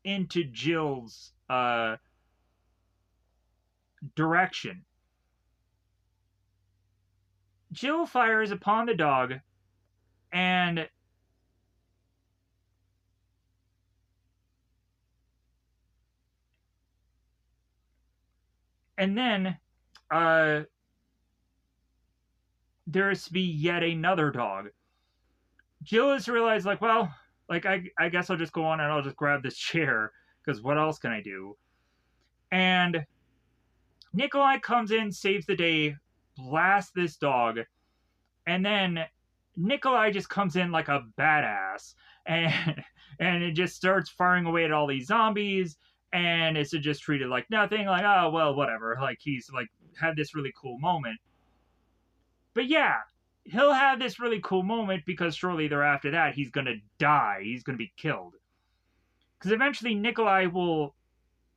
into Jill's direction. Jill fires upon the dog, and then uh, there's to be yet another dog. Jill has realized, like, well, like I guess I'll just go on and I'll just grab this chair because what else can I do? And Nikolai comes in, saves the day, blasts this dog, and then Nikolai just comes in like a badass and and it just starts firing away at all these zombies, and it's just treated like nothing, like, oh well, whatever. Like he's like had this really cool moment. But yeah, he'll have this really cool moment because shortly thereafter that he's gonna die. He's gonna be killed. Because eventually Nikolai will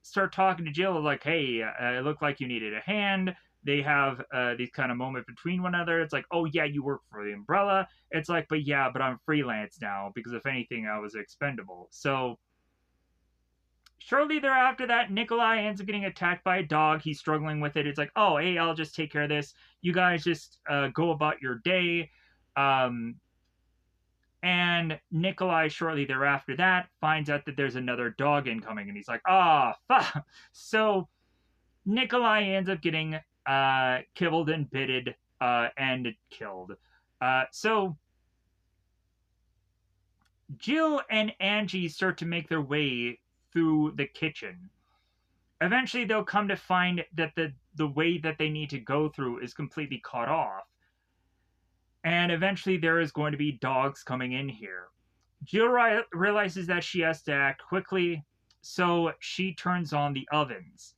start talking to Jill like, hey, it looked like you needed a hand. They have these kind of moments between one another. It's like, oh yeah, you work for the Umbrella. It's like, but yeah, but I'm freelance now because if anything, I was expendable. So shortly thereafter that, Nikolai ends up getting attacked by a dog. He's struggling with it. It's like, oh, hey, I'll just take care of this. You guys just go about your day. Um, and Nikolai, shortly thereafter that, finds out that there's another dog incoming, and he's like, ah, fuck. So Nikolai ends up getting kibbled and bitted and killed. So Jill and Angie start to make their way through the kitchen. Eventually, they'll come to find that the way that they need to go through is completely cut off. And eventually, there is going to be dogs coming in here. Jill realizes that she has to act quickly, so she turns on the ovens.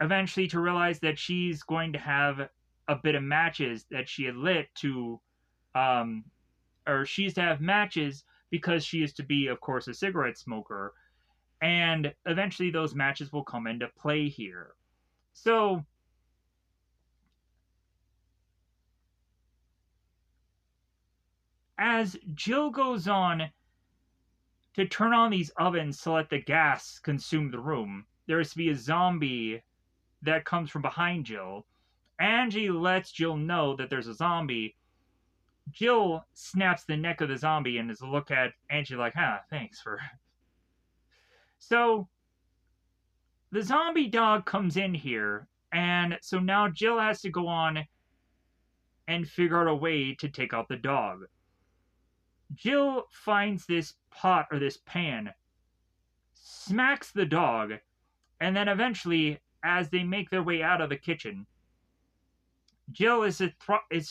Eventually, to realize that she's going to have a bit of matches that she had lit to, um, or she's to have matches because she is to be, of course, a cigarette smoker. And eventually, those matches will come into play here. So, as Jill goes on to turn on these ovens to let the gas consume the room, there is to be a zombie that comes from behind Jill. Angie lets Jill know that there's a zombie. Jill snaps the neck of the zombie and is a look at Angie like, thanks for. So the zombie dog comes in here, and so now Jill has to go on and figure out a way to take out the dog. Jill finds this pot or this pan, smacks the dog, and then eventually, as they make their way out of the kitchen, Jill is to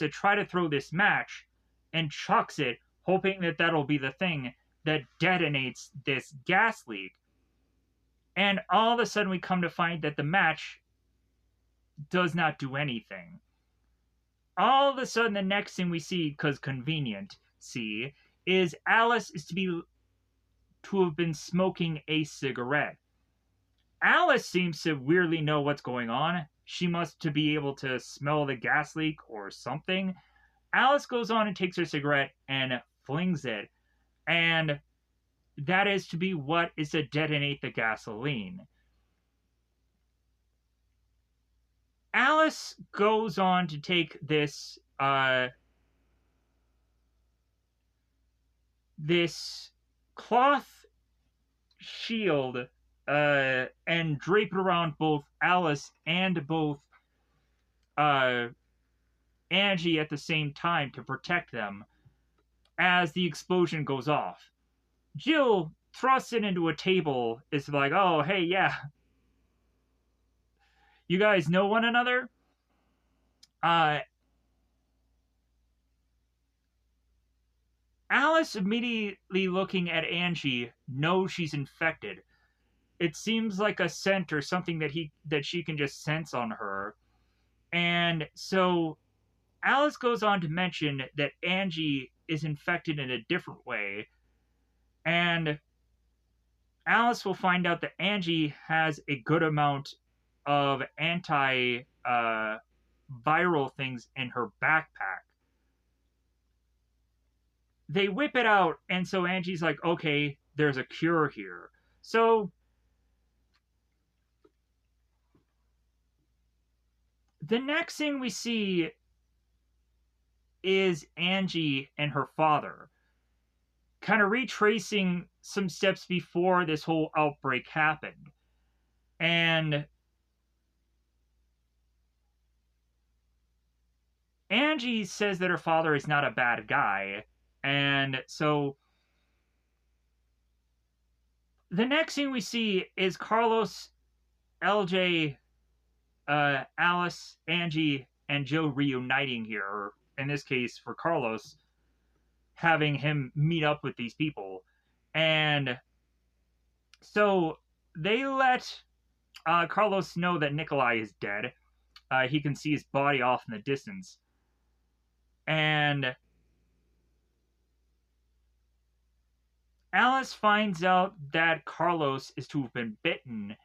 try to throw this match and chucks it, hoping that that'll be the thing that detonates this gas leak. And all of a sudden, we come to find that the match does not do anything. All of a sudden, the next thing we see, because convenient, is Alice is to have been smoking a cigarette. Alice seems to weirdly know what's going on. She must to be able to smell the gas leak or something. Alice goes on and takes her cigarette and flings it. And that is to be what is to detonate the gasoline. Alice goes on to take this this cloth shield and drape it around both Alice and both Angie at the same time to protect them as the explosion goes off. Jill thrusts it into a table. It's like, oh, hey, yeah, you guys know one another? Uh, Alice, immediately looking at Angie, knows she's infected. It seems like a scent or something that she can just sense on her. And so Alice goes on to mention that Angie is infected in a different way. And Alice will find out that Angie has a good amount of anti viral things in her backpack. They whip it out, and so Angie's like, okay, there's a cure here. So the next thing we see is Angie and her father kind of retracing some steps before this whole outbreak happened. And Angie says that her father is not a bad guy. And so the next thing we see is Carlos, LJ, Alice, Angie, and Joe reuniting here. Or in this case, for Carlos, having him meet up with these people. And so they let Carlos know that Nikolai is dead. He can see his body off in the distance. And Alice finds out that Carlos is to have been bitten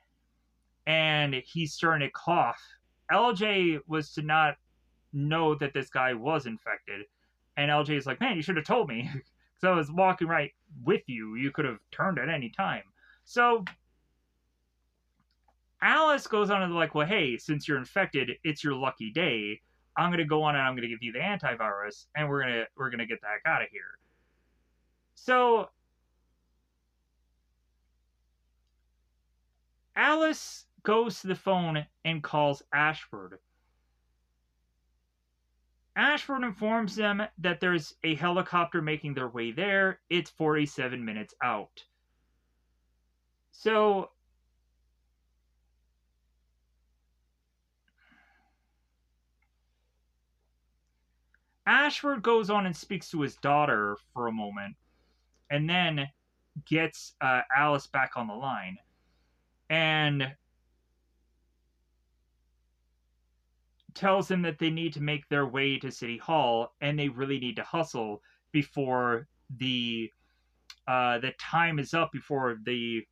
and he's starting to cough. LJ was to not know that this guy was infected. And LJ is like, man, you should have told me. Because I was walking right with you. You could have turned at any time. So Alice goes on and like, well, hey, since you're infected, it's your lucky day. I'm gonna go on and I'm gonna give you the antivirus, and we're gonna get the heck out of here. So Alice goes to the phone and calls Ashford. Ashford informs them that there's a helicopter making their way there. It's 47 minutes out. So Ashford goes on and speaks to his daughter for a moment and then gets Alice back on the line. And tells them that they need to make their way to City Hall and they really need to hustle before the time is up, before the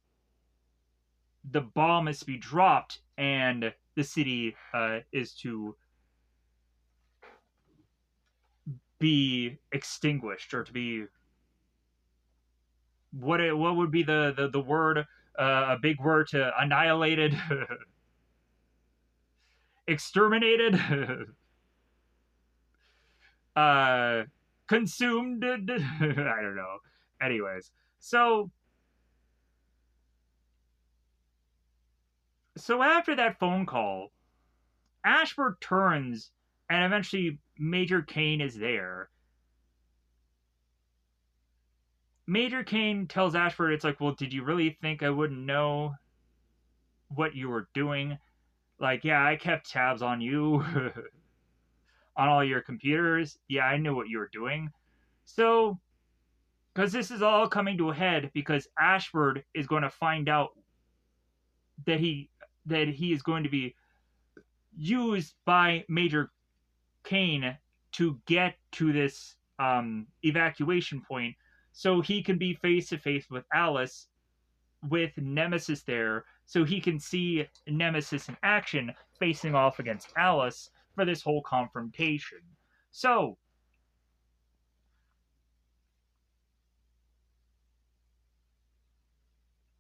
bomb is to be dropped and the city is to be extinguished, or to be what would be the word, a big word, to annihilated, exterminated, consumed. I don't know. Anyways, so after that phone call, Ashford turns and eventually Major Kane is there. Major Kane tells Ashford, it's like, well, did you really think I wouldn't know what you were doing? Like, yeah, I kept tabs on you on all your computers. Yeah, I knew what you were doing. So, because this is all coming to a head because Ashford is going to find out that he is going to be used by Major Kane to get to this evacuation point so he can be face to face with Alice with Nemesis there, so he can see Nemesis in action facing off against Alice for this whole confrontation. So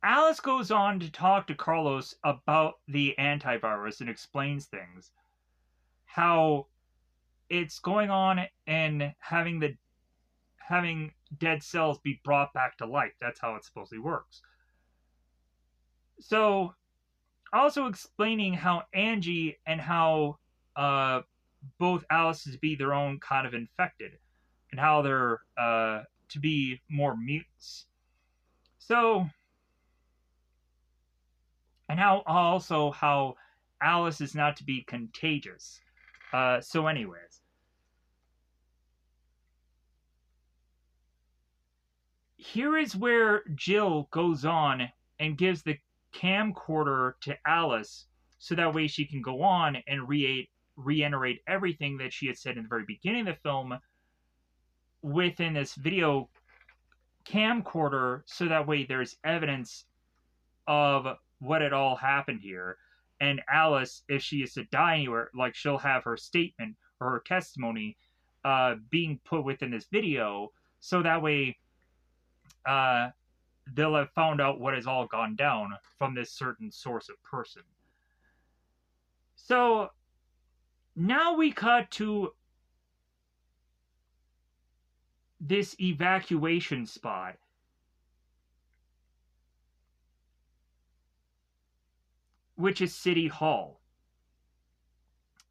Alice goes on to talk to Carlos about the antivirus and explains things. How it's going on and having dead cells be brought back to life. That's how it supposedly works. So, also explaining how Angie and how both Alice's to be their own kind of infected, and how they're to be more mutants. So, and how Alice is not to be contagious. So, anyways, here is where Jill goes on and gives the camcorder to Alice so that way she can go on and reiterate everything that she had said in the very beginning of the film within this video camcorder, so that way there's evidence of what had all happened here. And Alice, if she is to die anywhere, like, she'll have her statement or her testimony being put within this video, so that way they'll have found out what has all gone down from this certain source of person. So now we cut to this evacuation spot. Which is City Hall.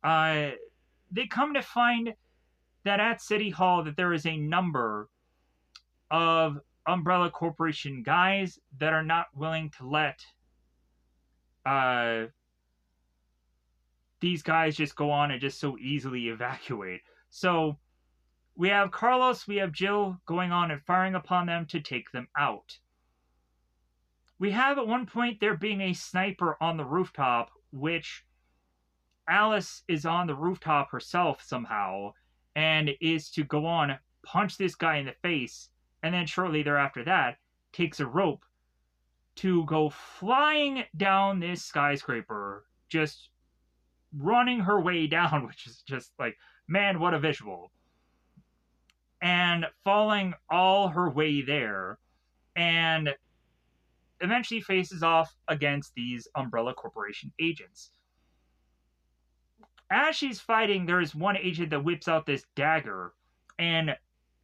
They come to find that at City Hall that there is a number of Umbrella Corporation guys that are not willing to let these guys just go on and just so easily evacuate. So we have Carlos, we have Jill going on and firing upon them to take them out. We have at one point there being a sniper on the rooftop, which Alice is on the rooftop herself somehow and is to go on, punch this guy in the face, and then shortly thereafter that takes a rope to go flying down this skyscraper, just running her way down, which is just like, man, what a visual. And falling all her way there, and eventually faces off against these Umbrella Corporation agents. As she's fighting, there is one agent that whips out this dagger and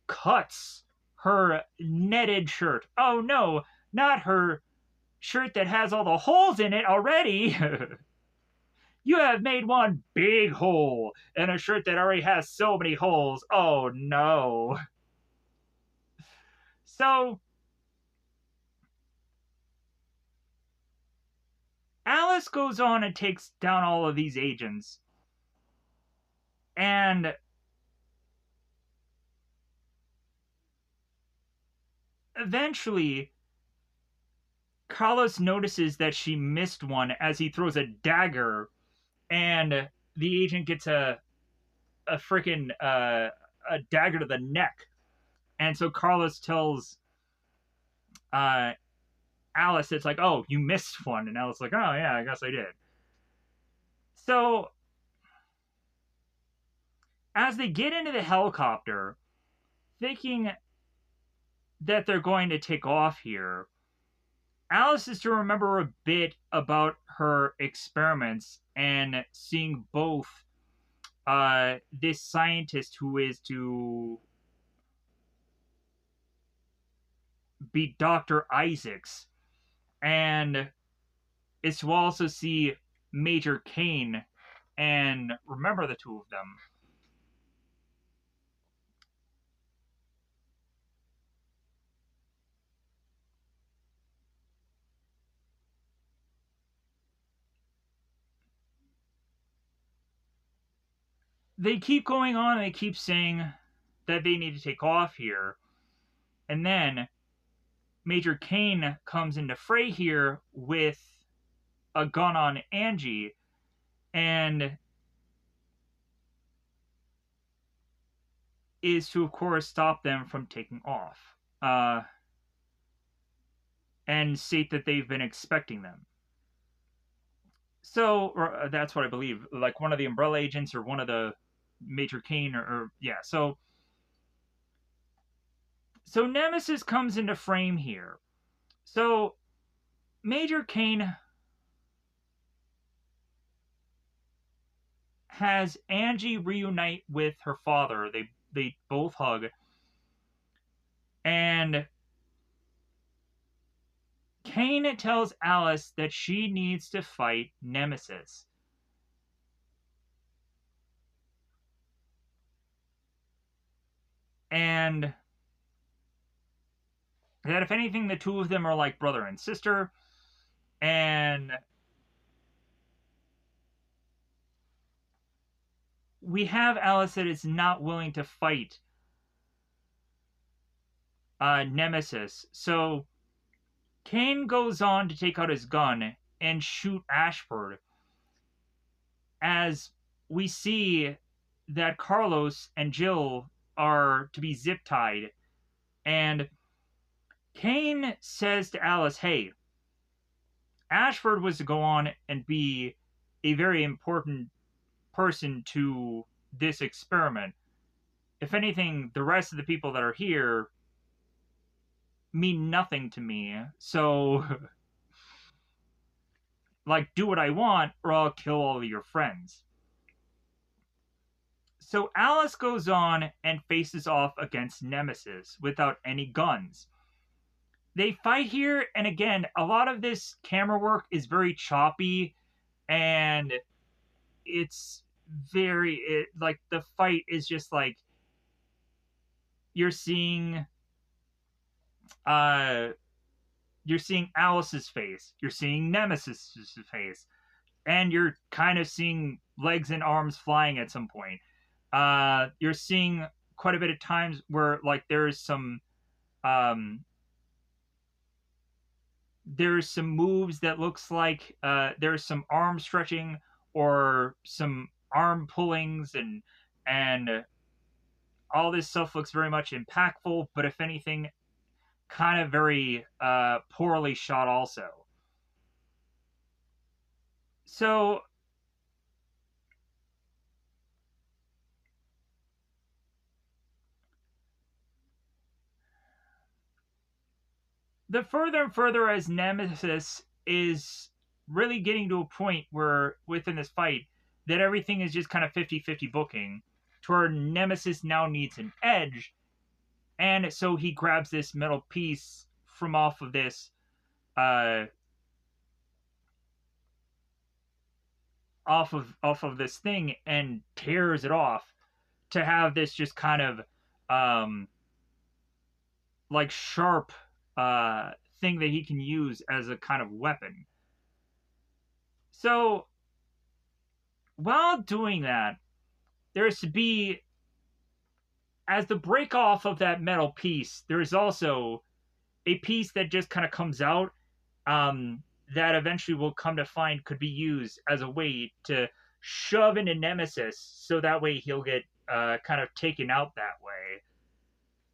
cuts her netted shirt. Oh no, not her shirt that has all the holes in it already. You have made one big hole in a shirt that already has so many holes. Oh no. So, Alice goes on and takes down all of these agents. And eventually, Carlos notices that she missed one as he throws a dagger, and the agent gets a freaking a dagger to the neck. And so Carlos tells Alice, it's like, oh, you missed one. And Alice is like, oh yeah, I guess I did. So as they get into the helicopter, thinking that they're going to take off here, Alice is to remember a bit about her experiments and seeing both this scientist who is to be Dr. Isaacs, and is to also see Major Kane and remember the two of them. They keep going on and they keep saying that they need to take off here. And then Major Kane comes into fray here with a gun on Angie, and is to, of course, stop them from taking off. And state that they've been expecting them. So, that's what I believe. Like one of the Umbrella agents or one of the Major Kane or yeah. So Nemesis comes into frame here. So Major Kane has Angie reunite with her father. They both hug. And Kane tells Alice that she needs to fight Nemesis. and that if anything, the two of them are like brother and sister, and we have Alice that is not willing to fight Nemesis. So Kane goes on to take out his gun and shoot Ashford, as we see that Carlos and Jill are to be zip tied, and Kane says to Alice, hey, Ashford was to go on and be a very important person to this experiment. If anything, the rest of the people that are here mean nothing to me. So, like, do what I want or I'll kill all of your friends. So Alice goes on and faces off against Nemesis without any guns. They fight here, and again, a lot of this camera work is very choppy, and it's like the fight is just like you're seeing Alice's face, you're seeing Nemesis's face, and you're kind of seeing legs and arms flying at some point. You're seeing quite a bit of times where like there's some moves that looks like there's some arm stretching or some arm pullings, and all this stuff looks very much impactful, but if anything, kind of very poorly shot also. So the further and further as Nemesis is really getting to a point where within this fight that everything is just kind of 50-50 booking, to where Nemesis now needs an edge, and so he grabs this metal piece from off of this off of this thing and tears it off to have this just kind of like sharp thing that he can use as a kind of weapon. So while doing that, there's to be, as the break off of that metal piece, there's also a piece that just kind of comes out that eventually will come to find could be used as a way to shove into Nemesis, so that way he'll get kind of taken out that way.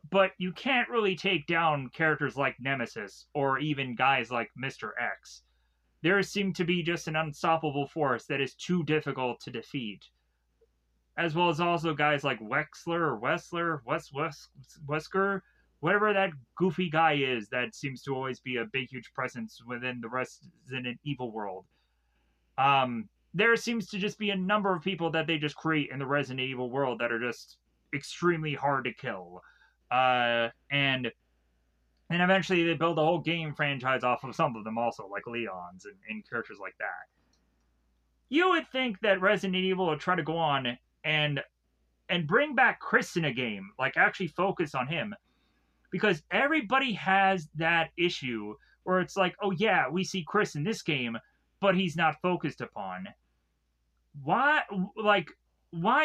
But you can't really take down characters like Nemesis or even guys like Mr. X. There seem to be just an unstoppable force that is too difficult to defeat. As well as also guys like Wesker, whatever that goofy guy is that seems to always be a big, huge presence within the Resident Evil world. There seems to just be a number of people that they just create in the Resident Evil world that are just extremely hard to kill. And eventually they build a whole game franchise off of some of them also, like Leon's and characters like that. You would think that Resident Evil would try to go on and bring back Chris in a game, like actually focus on him, because everybody has that issue where it's like, oh yeah, we see Chris in this game, but he's not focused upon. Why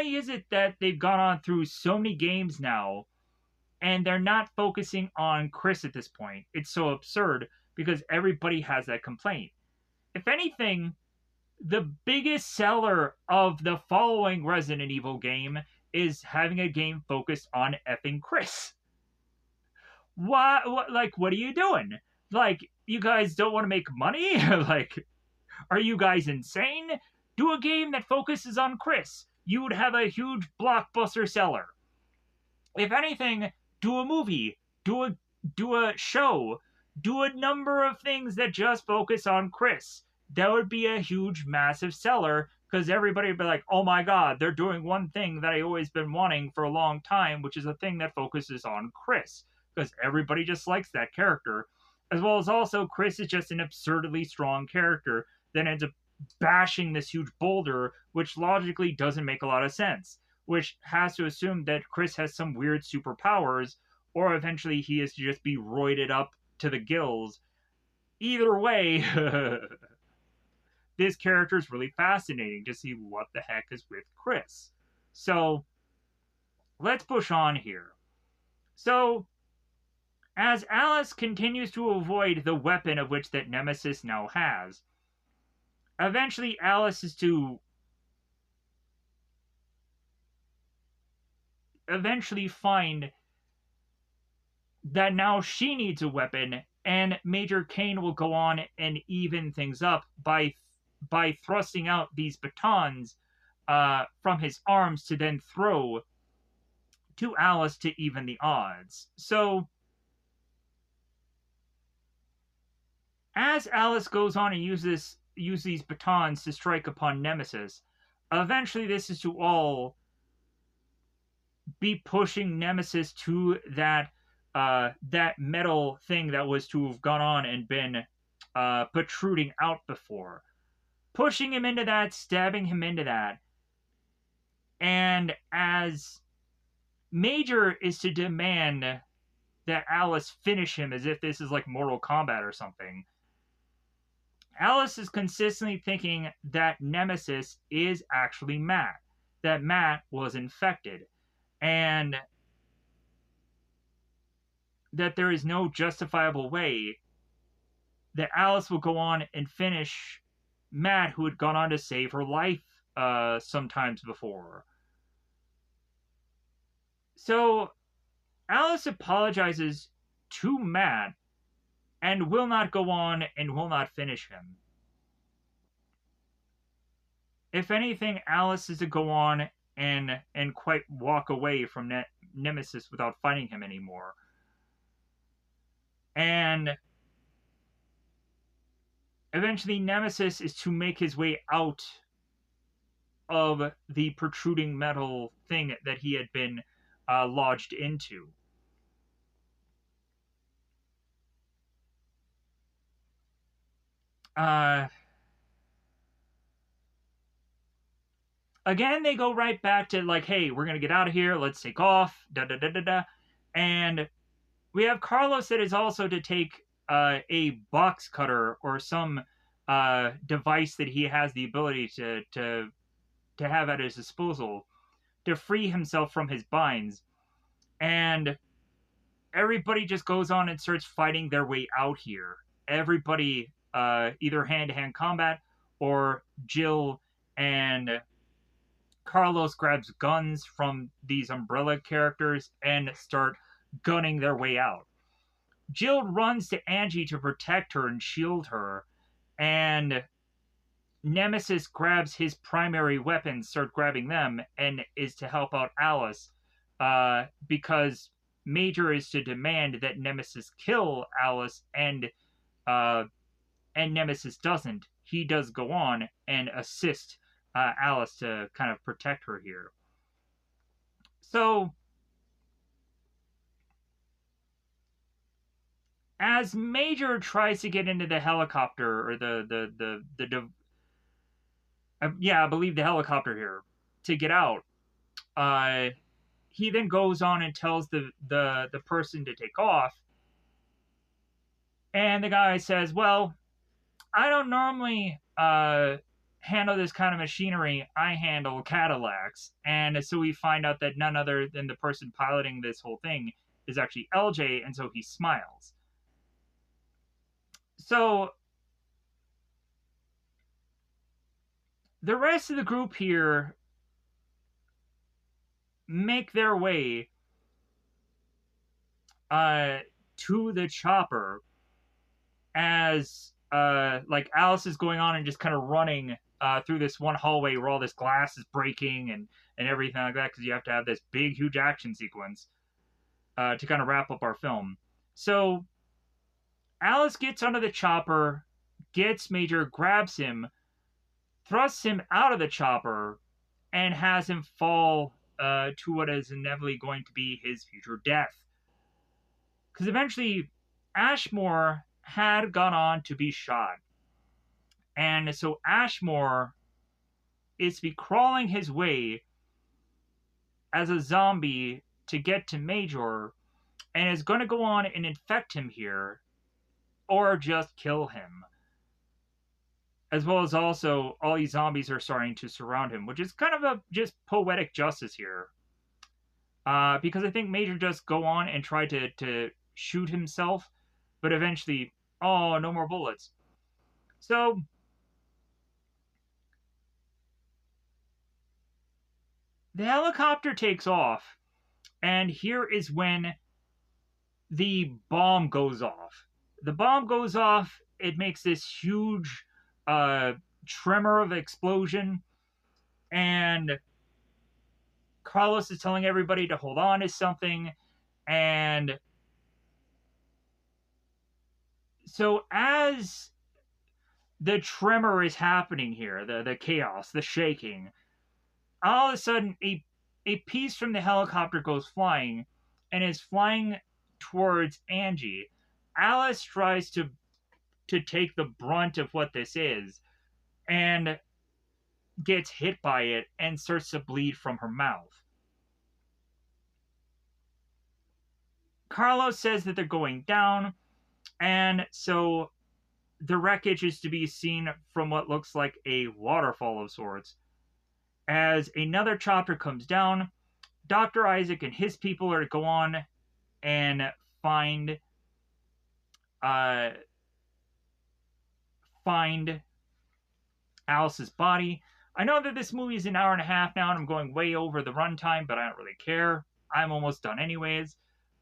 is it that they've gone on through so many games now and they're not focusing on Chris at this point? It's so absurd because everybody has that complaint. If anything, the biggest seller of the following Resident Evil game is having a game focused on effing Chris. What are you doing? Like, you guys don't want to make money? Like, are you guys insane? Do a game that focuses on Chris. You would have a huge blockbuster seller. If anything, do a movie, do a show, do a number of things that just focus on Chris. That would be a huge, massive seller, because everybody would be like, oh my god, they're doing one thing that I always been wanting for a long time, which is a thing that focuses on Chris, because everybody just likes that character. As well as also, Chris is just an absurdly strong character that ends up bashing this huge boulder, which logically doesn't make a lot of sense. which has to assume that Chris has some weird superpowers, or eventually he is to just be roided up to the gills. Either way, this character is really fascinating to see what the heck is with Chris. So let's push on here. So as Alice continues to avoid the weapon of which that Nemesis now has, eventually Alice is to eventually find that now she needs a weapon, and Major Kane will go on and even things up by thrusting out these batons from his arms to then throw to Alice to even the odds. So as Alice goes on and use these batons to strike upon Nemesis, eventually this is to all be pushing Nemesis to that metal thing that was to have gone on and been protruding out before. Pushing him into that, stabbing him into that. And as Major is to demand that Alice finish him as if this is like Mortal Kombat or something, Alice is consistently thinking that Nemesis is actually Matt. That Matt was infected. And that there is no justifiable way that Alice will go on and finish Matt, who had gone on to save her life sometimes before. So Alice apologizes to Matt and will not go on and will not finish him. If anything, Alice is to go on and quite walk away from Nemesis without fighting him anymore. And eventually Nemesis is to make his way out of the protruding metal thing that he had been lodged into. Again, they go right back to like, hey, we're going to get out of here. Let's take off. Da da da da da. And we have Carlos that is also to take a box cutter or some device that he has the ability to have at his disposal to free himself from his binds. And everybody just goes on and starts fighting their way out here. Everybody, either hand-to-hand combat, or Jill and Carlos grabs guns from these Umbrella characters and start gunning their way out. Jill runs to Angie to protect her and shield her, and Nemesis grabs his primary weapons, start grabbing them, and is to help out Alice because Major is to demand that Nemesis kill Alice, and Nemesis doesn't. He does go on and assist Alice to kind of protect her here. So as Major tries to get into the helicopter, or I believe the helicopter here, to get out, he then goes on and tells the person to take off, and the guy says, well, I don't normally handle this kind of machinery. I handle Cadillacs. And so we find out that none other than the person piloting this whole thing is actually LJ, and so he smiles. So the rest of the group here make their way to the chopper as like Alice is going on and just kind of running through this one hallway where all this glass is breaking and everything like that, because you have to have this big, huge action sequence to kind of wrap up our film. So Alice gets onto the chopper, gets Major, grabs him, thrusts him out of the chopper, and has him fall to what is inevitably going to be his future death. Because eventually Ashmore had gone on to be shot. And so Ashmore is to be crawling his way as a zombie to get to Major and is going to go on and infect him here or just kill him. As well as also all these zombies are starting to surround him, which is kind of a just poetic justice here. Because I think Major just go on and try to shoot himself, but eventually, oh, no more bullets. So the helicopter takes off, and here is when the bomb goes off. The bomb goes off, it makes this huge uh, tremor of explosion, and Carlos is telling everybody to hold on to something, and so as the tremor is happening here, the chaos, the shaking, all of a sudden a piece from the helicopter goes flying and is flying towards Angie. Alice tries to take the brunt of what this is and gets hit by it and starts to bleed from her mouth. Carlos says that they're going down, and so the wreckage is to be seen from what looks like a waterfall of sorts. As another chopper comes down, Dr. Isaac and his people are to go on and find uh, find Alice's body. I know that this movie is an hour and a half now, and I'm going way over the runtime, but I don't really care. I'm almost done anyways.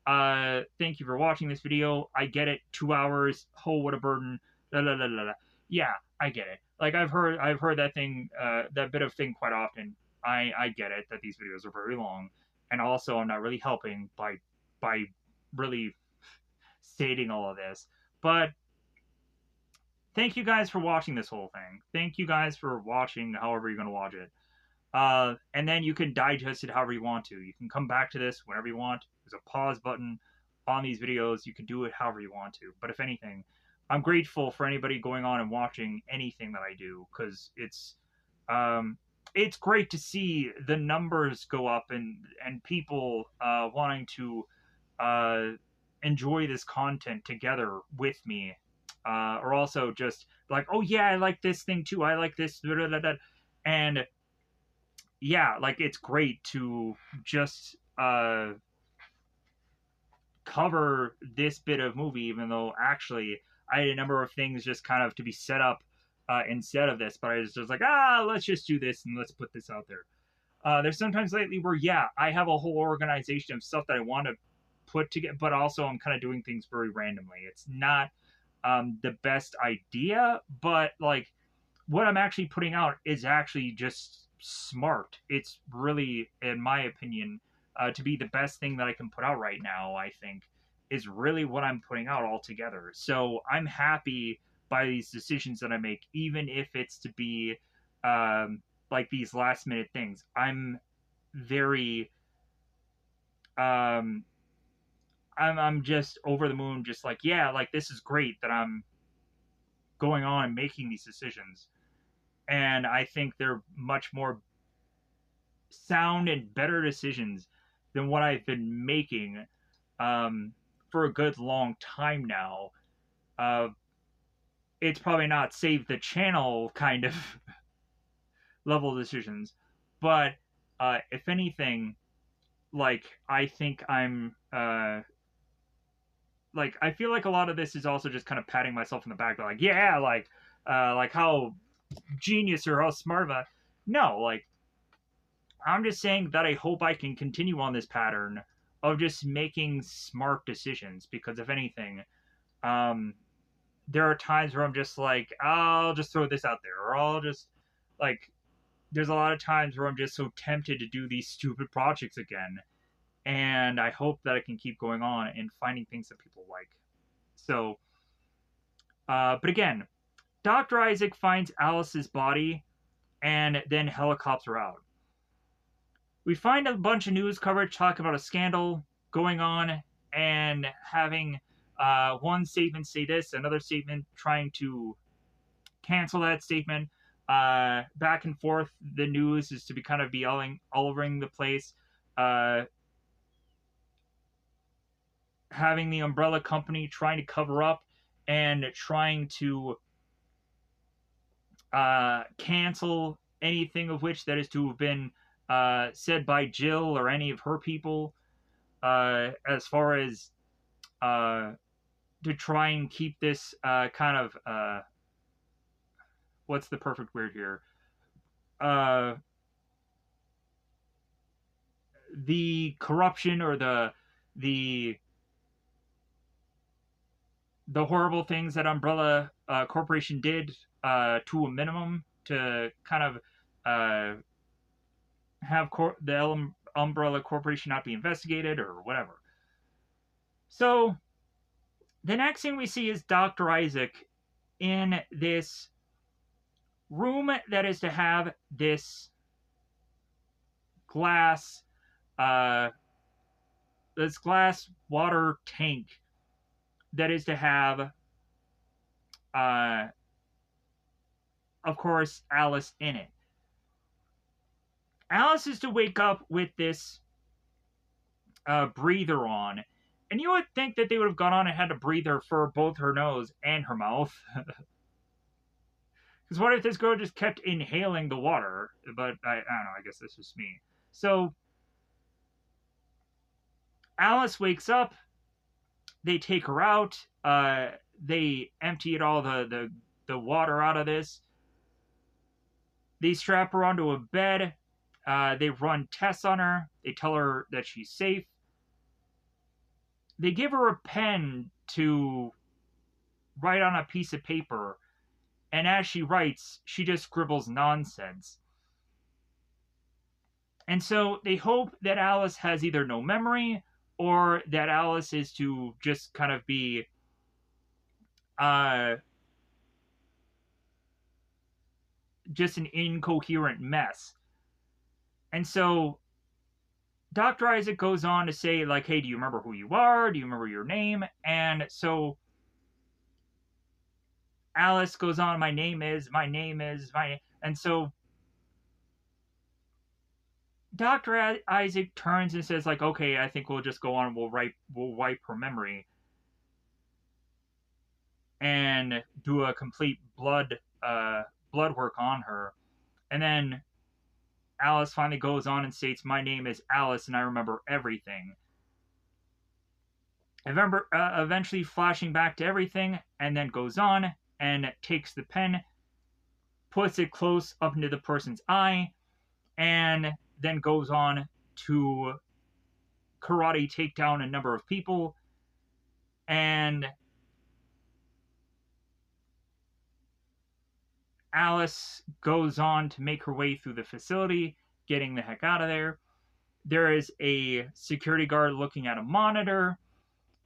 Thank you for watching this video. I get it. 2 hours. Oh, what a burden. La, la, la, la, la. Yeah, I get it. Like I've heard that thing, that bit of thing quite often. I get it that these videos are very long, and also I'm not really helping by really stating all of this. But thank you guys for watching this whole thing. Thank you guys for watching however you're going to watch it. And then you can digest it however you want to. You can come back to this whenever you want. There's a pause button on these videos. You can do it however you want to. But if anything, I'm grateful for anybody going on and watching anything that I do, because it's great to see the numbers go up and people wanting to enjoy this content together with me, or also just like, oh yeah, I like this thing too. I like this, blah, blah, blah. And yeah, like it's great to just cover this bit of movie, even though actually I had a number of things just kind of to be set up instead of this, but I was like, let's just do this and let's put this out there. There's sometimes lately where, yeah, I have a whole organization of stuff that I want to put together, but also I'm kind of doing things very randomly. It's not the best idea, but like what I'm actually putting out is actually just smart. It's really, in my opinion, to be the best thing that I can put out right now, I think, is really what I'm putting out altogether. So I'm happy by these decisions that I make, even if it's to be like these last minute things. I'm very I'm just over the moon, just like, yeah, like this is great that I'm going on and making these decisions. And I think they're much more sound and better decisions than what I've been making for a good long time now. It's probably not save the channel kind of level decisions, but if anything, like I think I'm like I feel like a lot of this is also just kind of patting myself in the back, like yeah, like how genius or how smart of a no, like I'm just saying that I hope I can continue on this pattern of just making smart decisions, because if anything, um, there are times where I'm just like, I'll just throw this out there, or I'll just like, there's a lot of times where I'm just so tempted to do these stupid projects again. And I hope that I can keep going on and finding things that people like. So, but again, Dr. Isaac finds Alice's body and then helicopter out. We find a bunch of news coverage talking about a scandal going on and having one statement say this, another statement trying to cancel that statement. Back and forth, the news is to be kind of be all over the place. uh, having the Umbrella Company trying to cover up and trying to cancel anything of which that is to have been said by Jill or any of her people, as far as to try and keep this kind of what's the perfect word here? Uh, the corruption or the the horrible things that Umbrella Corporation did to a minimum to kind of uh, have the Umbrella Corporation not be investigated or whatever. So the next thing we see is Dr. Isaac in this room that is to have this glass uh, this glass water tank that is to have uh, of course Alice in it. Alice is to wake up with this breather on, and you would think that they would have gone on and had a breather for both her nose and her mouth. Because what if this girl just kept inhaling the water? But I don't know, I guess that's just me. So Alice wakes up, they take her out, they empty all the water out of this. They strap her onto a bed, they run tests on her, they tell her that she's safe. They give her a pen to write on a piece of paper, and as she writes, she just scribbles nonsense. And so they hope that Alice has either no memory or that Alice is to just kind of be just an incoherent mess. And so Dr. Isaac goes on to say, like, hey, do you remember who you are? Do you remember your name? And so Alice goes on, my name is. And so Dr. Isaac turns and says, like, okay, I think we'll just go on and we'll wipe her memory and do a complete blood work on her. And then Alice finally goes on and states, my name is Alice and I remember everything. I remember eventually flashing back to everything, and then goes on and takes the pen, puts it close up into the person's eye, and then goes on to karate take down a number of people. And Alice goes on to make her way through the facility, getting the heck out of there. There is a security guard looking at a monitor,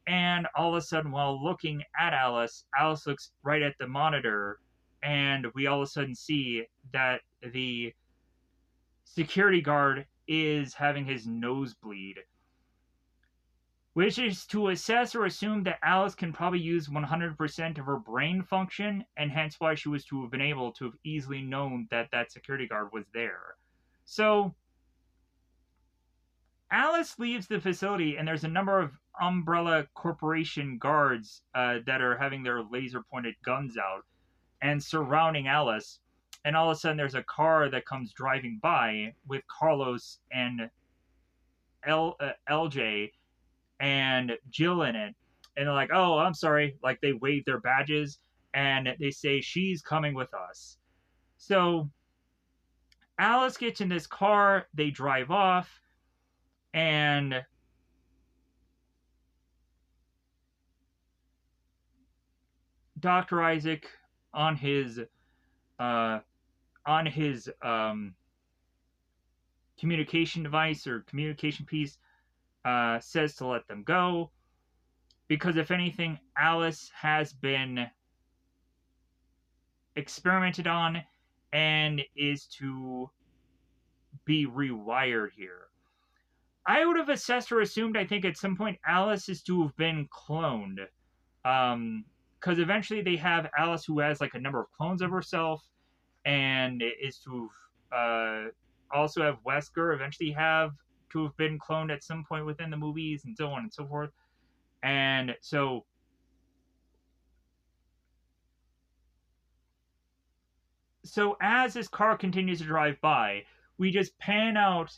and all of a sudden, while looking at Alice, Alice looks right at the monitor, and we all of a sudden see that the security guard is having his nose bleed, which is to assess or assume that Alice can probably use 100% of her brain function, and hence why she was to have been able to have easily known that that security guard was there. So Alice leaves the facility, and there's a number of Umbrella Corporation guards that are having their laser pointed guns out and surrounding Alice. And all of a sudden, there's a car that comes driving by with Carlos and LJ and Jill in it. And they're like, oh, I'm sorry. Like, they wave their badges and they say, she's coming with us. So Alice gets in this car, they drive off, and Dr. Isaac on his communication device or communication piece says to let them go, because if anything, Alice has been experimented on and is to be rewired here. I would have assessed or assumed, I think, at some point Alice is to have been cloned. Because eventually they have Alice who has like a number of clones of herself, and is to also have Wesker eventually have to have been cloned at some point within the movies, and so on and so forth. And so as this car continues to drive by, we just pan out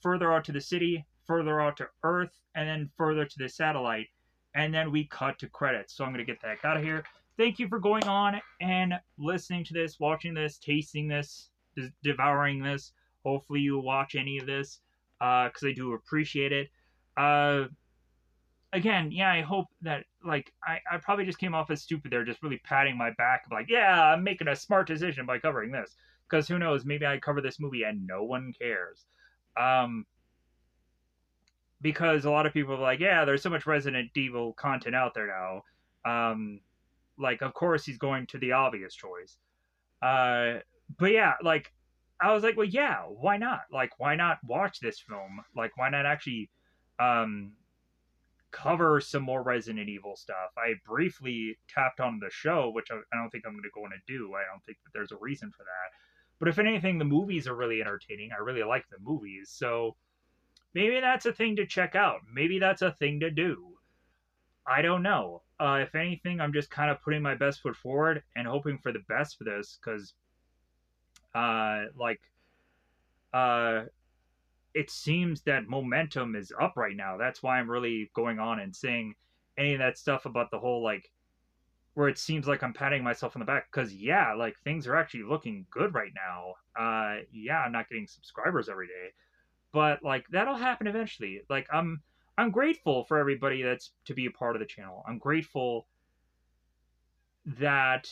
further out to the city, further out to Earth, and then further to the satellite, and then we cut to credits. So I'm going to get the heck out of here. Thank you for going on and listening to this, watching this, tasting this, devouring this. Hopefully you watch any of this, because I do appreciate it. Again, yeah, I hope that, like, I probably just came off as stupid there, just really patting my back, like, yeah, I'm making a smart decision by covering this. Because who knows, maybe I cover this movie and no one cares. Because a lot of people are like, yeah, there's so much Resident Evil content out there now. Like, of course he's going to the obvious choice. But yeah, like, I was like, well, yeah, why not? Like, why not watch this film? Like, why not actually cover some more Resident Evil stuff? I briefly tapped on the show, which I don't think I'm going to go in and do. I don't think that there's a reason for that. But if anything, the movies are really entertaining. I really like the movies. So maybe that's a thing to check out. Maybe that's a thing to do. I don't know. If anything, I'm just kind of putting my best foot forward and hoping for the best for this, because it seems that momentum is up right now. That's why I'm really going on and saying any of that stuff about the whole, like, where it seems like I'm patting myself on the back, because yeah, like, things are actually looking good right now. Yeah, I'm not getting subscribers every day, but like, that'll happen eventually. Like, I'm grateful for everybody that's to be a part of the channel. I'm grateful that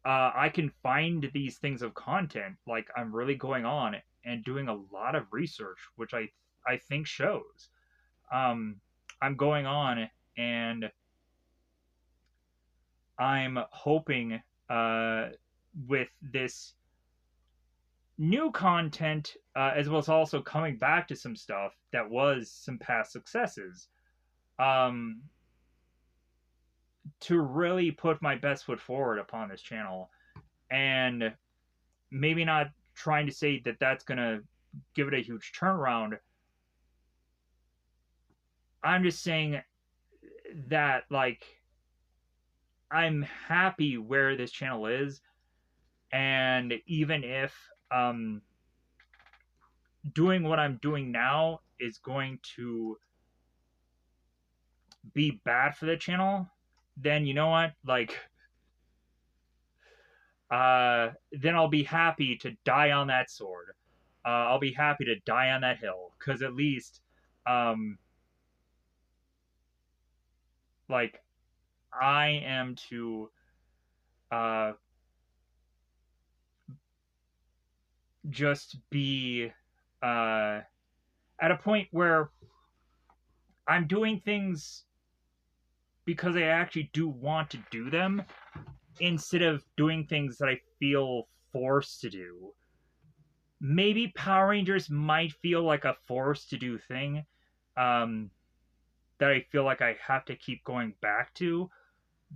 I can find these things of content. Like, I'm really going on and doing a lot of research, which I think shows. I'm going on and I'm hoping with this new content, as well as also coming back to some stuff that was some past successes, to really put my best foot forward upon this channel. And maybe not trying to say that that's going to give it a huge turnaround. I'm just saying that, like, I'm happy where this channel is. And even if doing what I'm doing now is going to be bad for the channel, then you know what? Like, then I'll be happy to die on that sword. I'll be happy to die on that hill, because at least, like, I am to just be at a point where I'm doing things because I actually do want to do them, instead of doing things that I feel forced to do. Maybe Power Rangers might feel like a forced to do thing, that I feel like I have to keep going back to,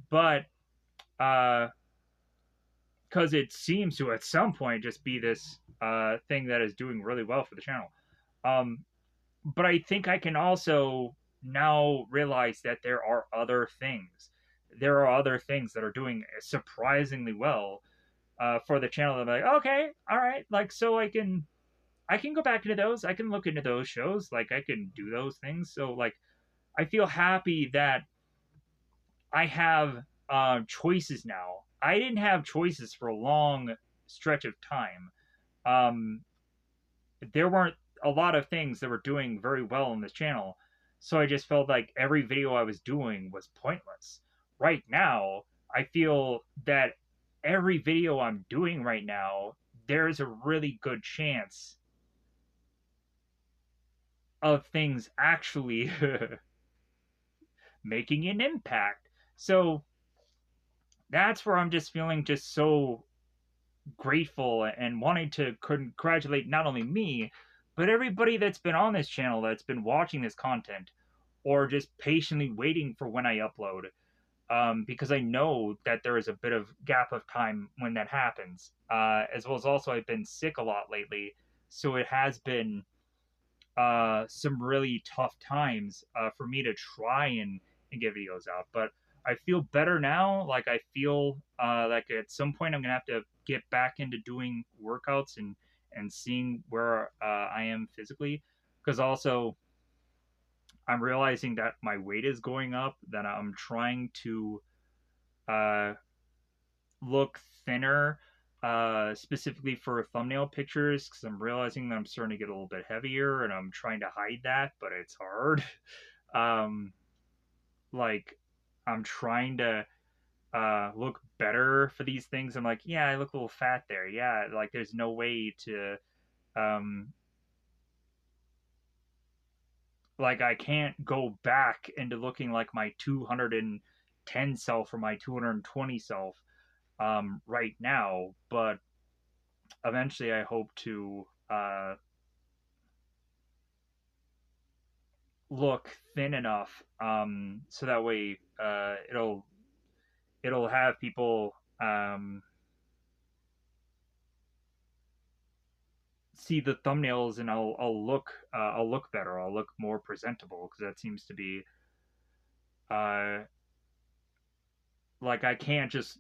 but because it seems to at some point just be this thing that is doing really well for the channel. But I think I can also now realize that there are other things. There are other things that are doing surprisingly well for the channel. I'm like, okay, all right, like, so I can go back into those. I can look into those shows. Like, I can do those things. So, like, I feel happy that I have choices now. I didn't have choices for a long stretch of time. There weren't a lot of things that were doing very well on this channel, so I just felt like every video I was doing was pointless. Right now, I feel that every video I'm doing right now, there's a really good chance of things actually making an impact. So that's where I'm just feeling just so grateful and wanting to congratulate not only me, but everybody that's been on this channel, that's been watching this content, or just patiently waiting for when I upload. Because I know that there is a bit of gap of time when that happens. As well as also I've been sick a lot lately, so it has been some really tough times for me to try and get videos out. But I feel better now. Like I feel like at some point I'm gonna have to get back into doing workouts and seeing where I am physically. Because also I'm realizing that my weight is going up. That I'm trying to uh, look thinner, specifically for thumbnail pictures, because I'm realizing that I'm starting to get a little bit heavier, and I'm trying to hide that, but it's hard. Um, like I'm trying to look better for these things. I'm like, yeah, I look a little fat there. Yeah, like there's no way to um like I can't go back into looking like my 210 self or my 220 self right now, but eventually I hope to look thin enough so that way it'll have people see the thumbnails, and I'll look better. I'll look more presentable because that seems to be uh, like I can't just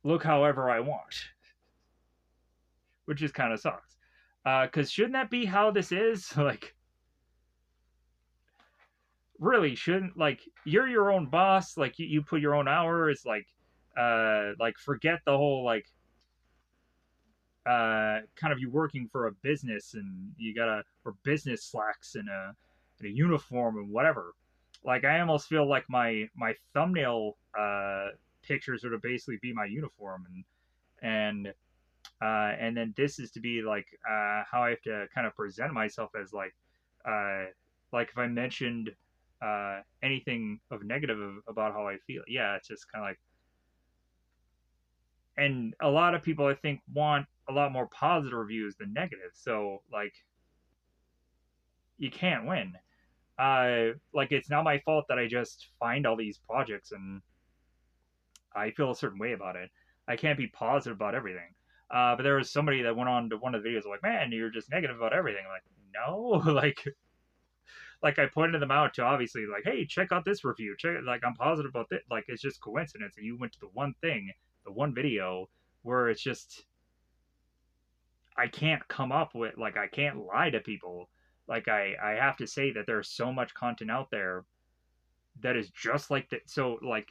look however I want, which just kind of sucks. Because shouldn't that be how this is? Like, really, shouldn't like you're your own boss? Like, you put your own hours. Like forget the whole like kind of you working for a business and you gotta or business slacks in a uniform and whatever. Like I almost feel like my thumbnail pictures are to basically be my uniform and then this is to be like how I have to kind of present myself as uh like if I mentioned anything of negative about how I feel, yeah, it's just kind of like, and a lot of people I think want a lot more positive reviews than negative. So like you can't win. Like it's not my fault that I just find all these projects and I feel a certain way about it. I can't be positive about everything. But there was somebody that went on to one of the videos like, man, you're just negative about everything. I'm like, no, like I pointed them out to obviously like, hey, check out this review. Check like I'm positive about this. Like it's just coincidence that you went to the one thing, the one video where it's just I can't come up with like I can't lie to people. Like I have to say that there's so much content out there that is just like that. So like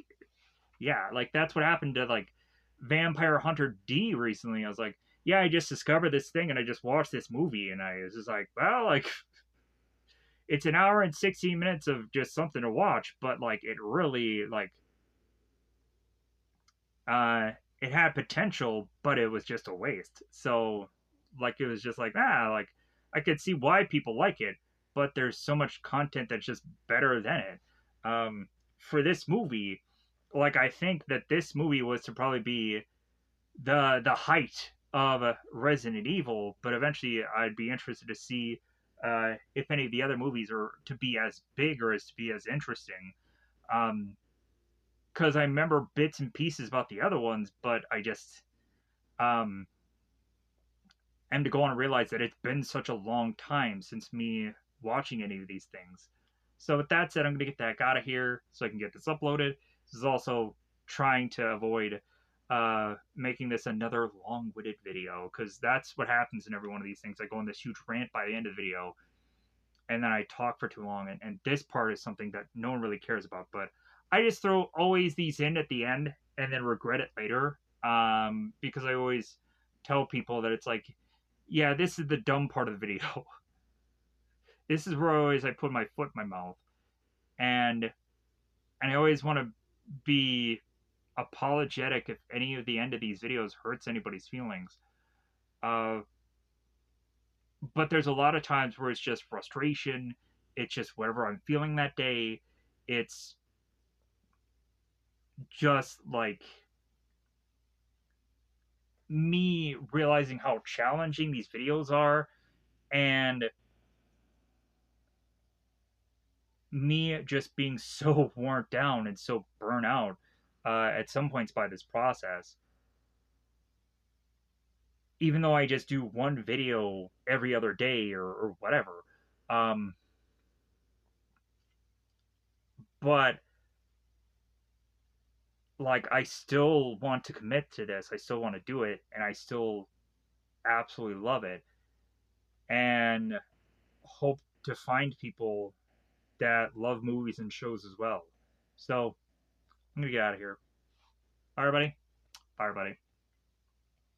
yeah, like that's what happened to like Vampire Hunter D recently. I was like, yeah, I just discovered this thing and I just watched this movie and I was just like, well, like it's an hour and 16 minutes of just something to watch, but like it really like uh it had potential, but it was just a waste. So like it was just like like I could see why people like it, but there's so much content that's just better than it. For this movie, like I think that this movie was to probably be the height of Resident Evil, but eventually I'd be interested to see if any of the other movies are to be as big or as to be as interesting. Um, because I remember bits and pieces about the other ones, but I just um am to go on and realize that it's been such a long time since me watching any of these things. So with that said, I'm gonna get the heck out of here so I can get this uploaded. This is also trying to avoid making this another long-winded video because that's what happens in every one of these things. I go on this huge rant by the end of the video and then I talk for too long. And this part is something that no one really cares about. But I just throw always these in at the end and then regret it later because I always tell people that it's like, yeah, this is the dumb part of the video. This is where I put my foot in my mouth, and I always want to be apologetic if any of the end of these videos hurts anybody's feelings. Uh, but there's a lot of times where it's just frustration. It's just whatever I'm feeling that day. It's just like me realizing how challenging these videos are and me just being so worn down and so burnt out at some points by this process. even though I just do one video every other day or whatever. Um, but like I still want to commit to this. I still want to do it, and I still absolutely love it, and hope to find people that love movies and shows as well. So I'm gonna get out of here. Bye, everybody. Bye, everybody.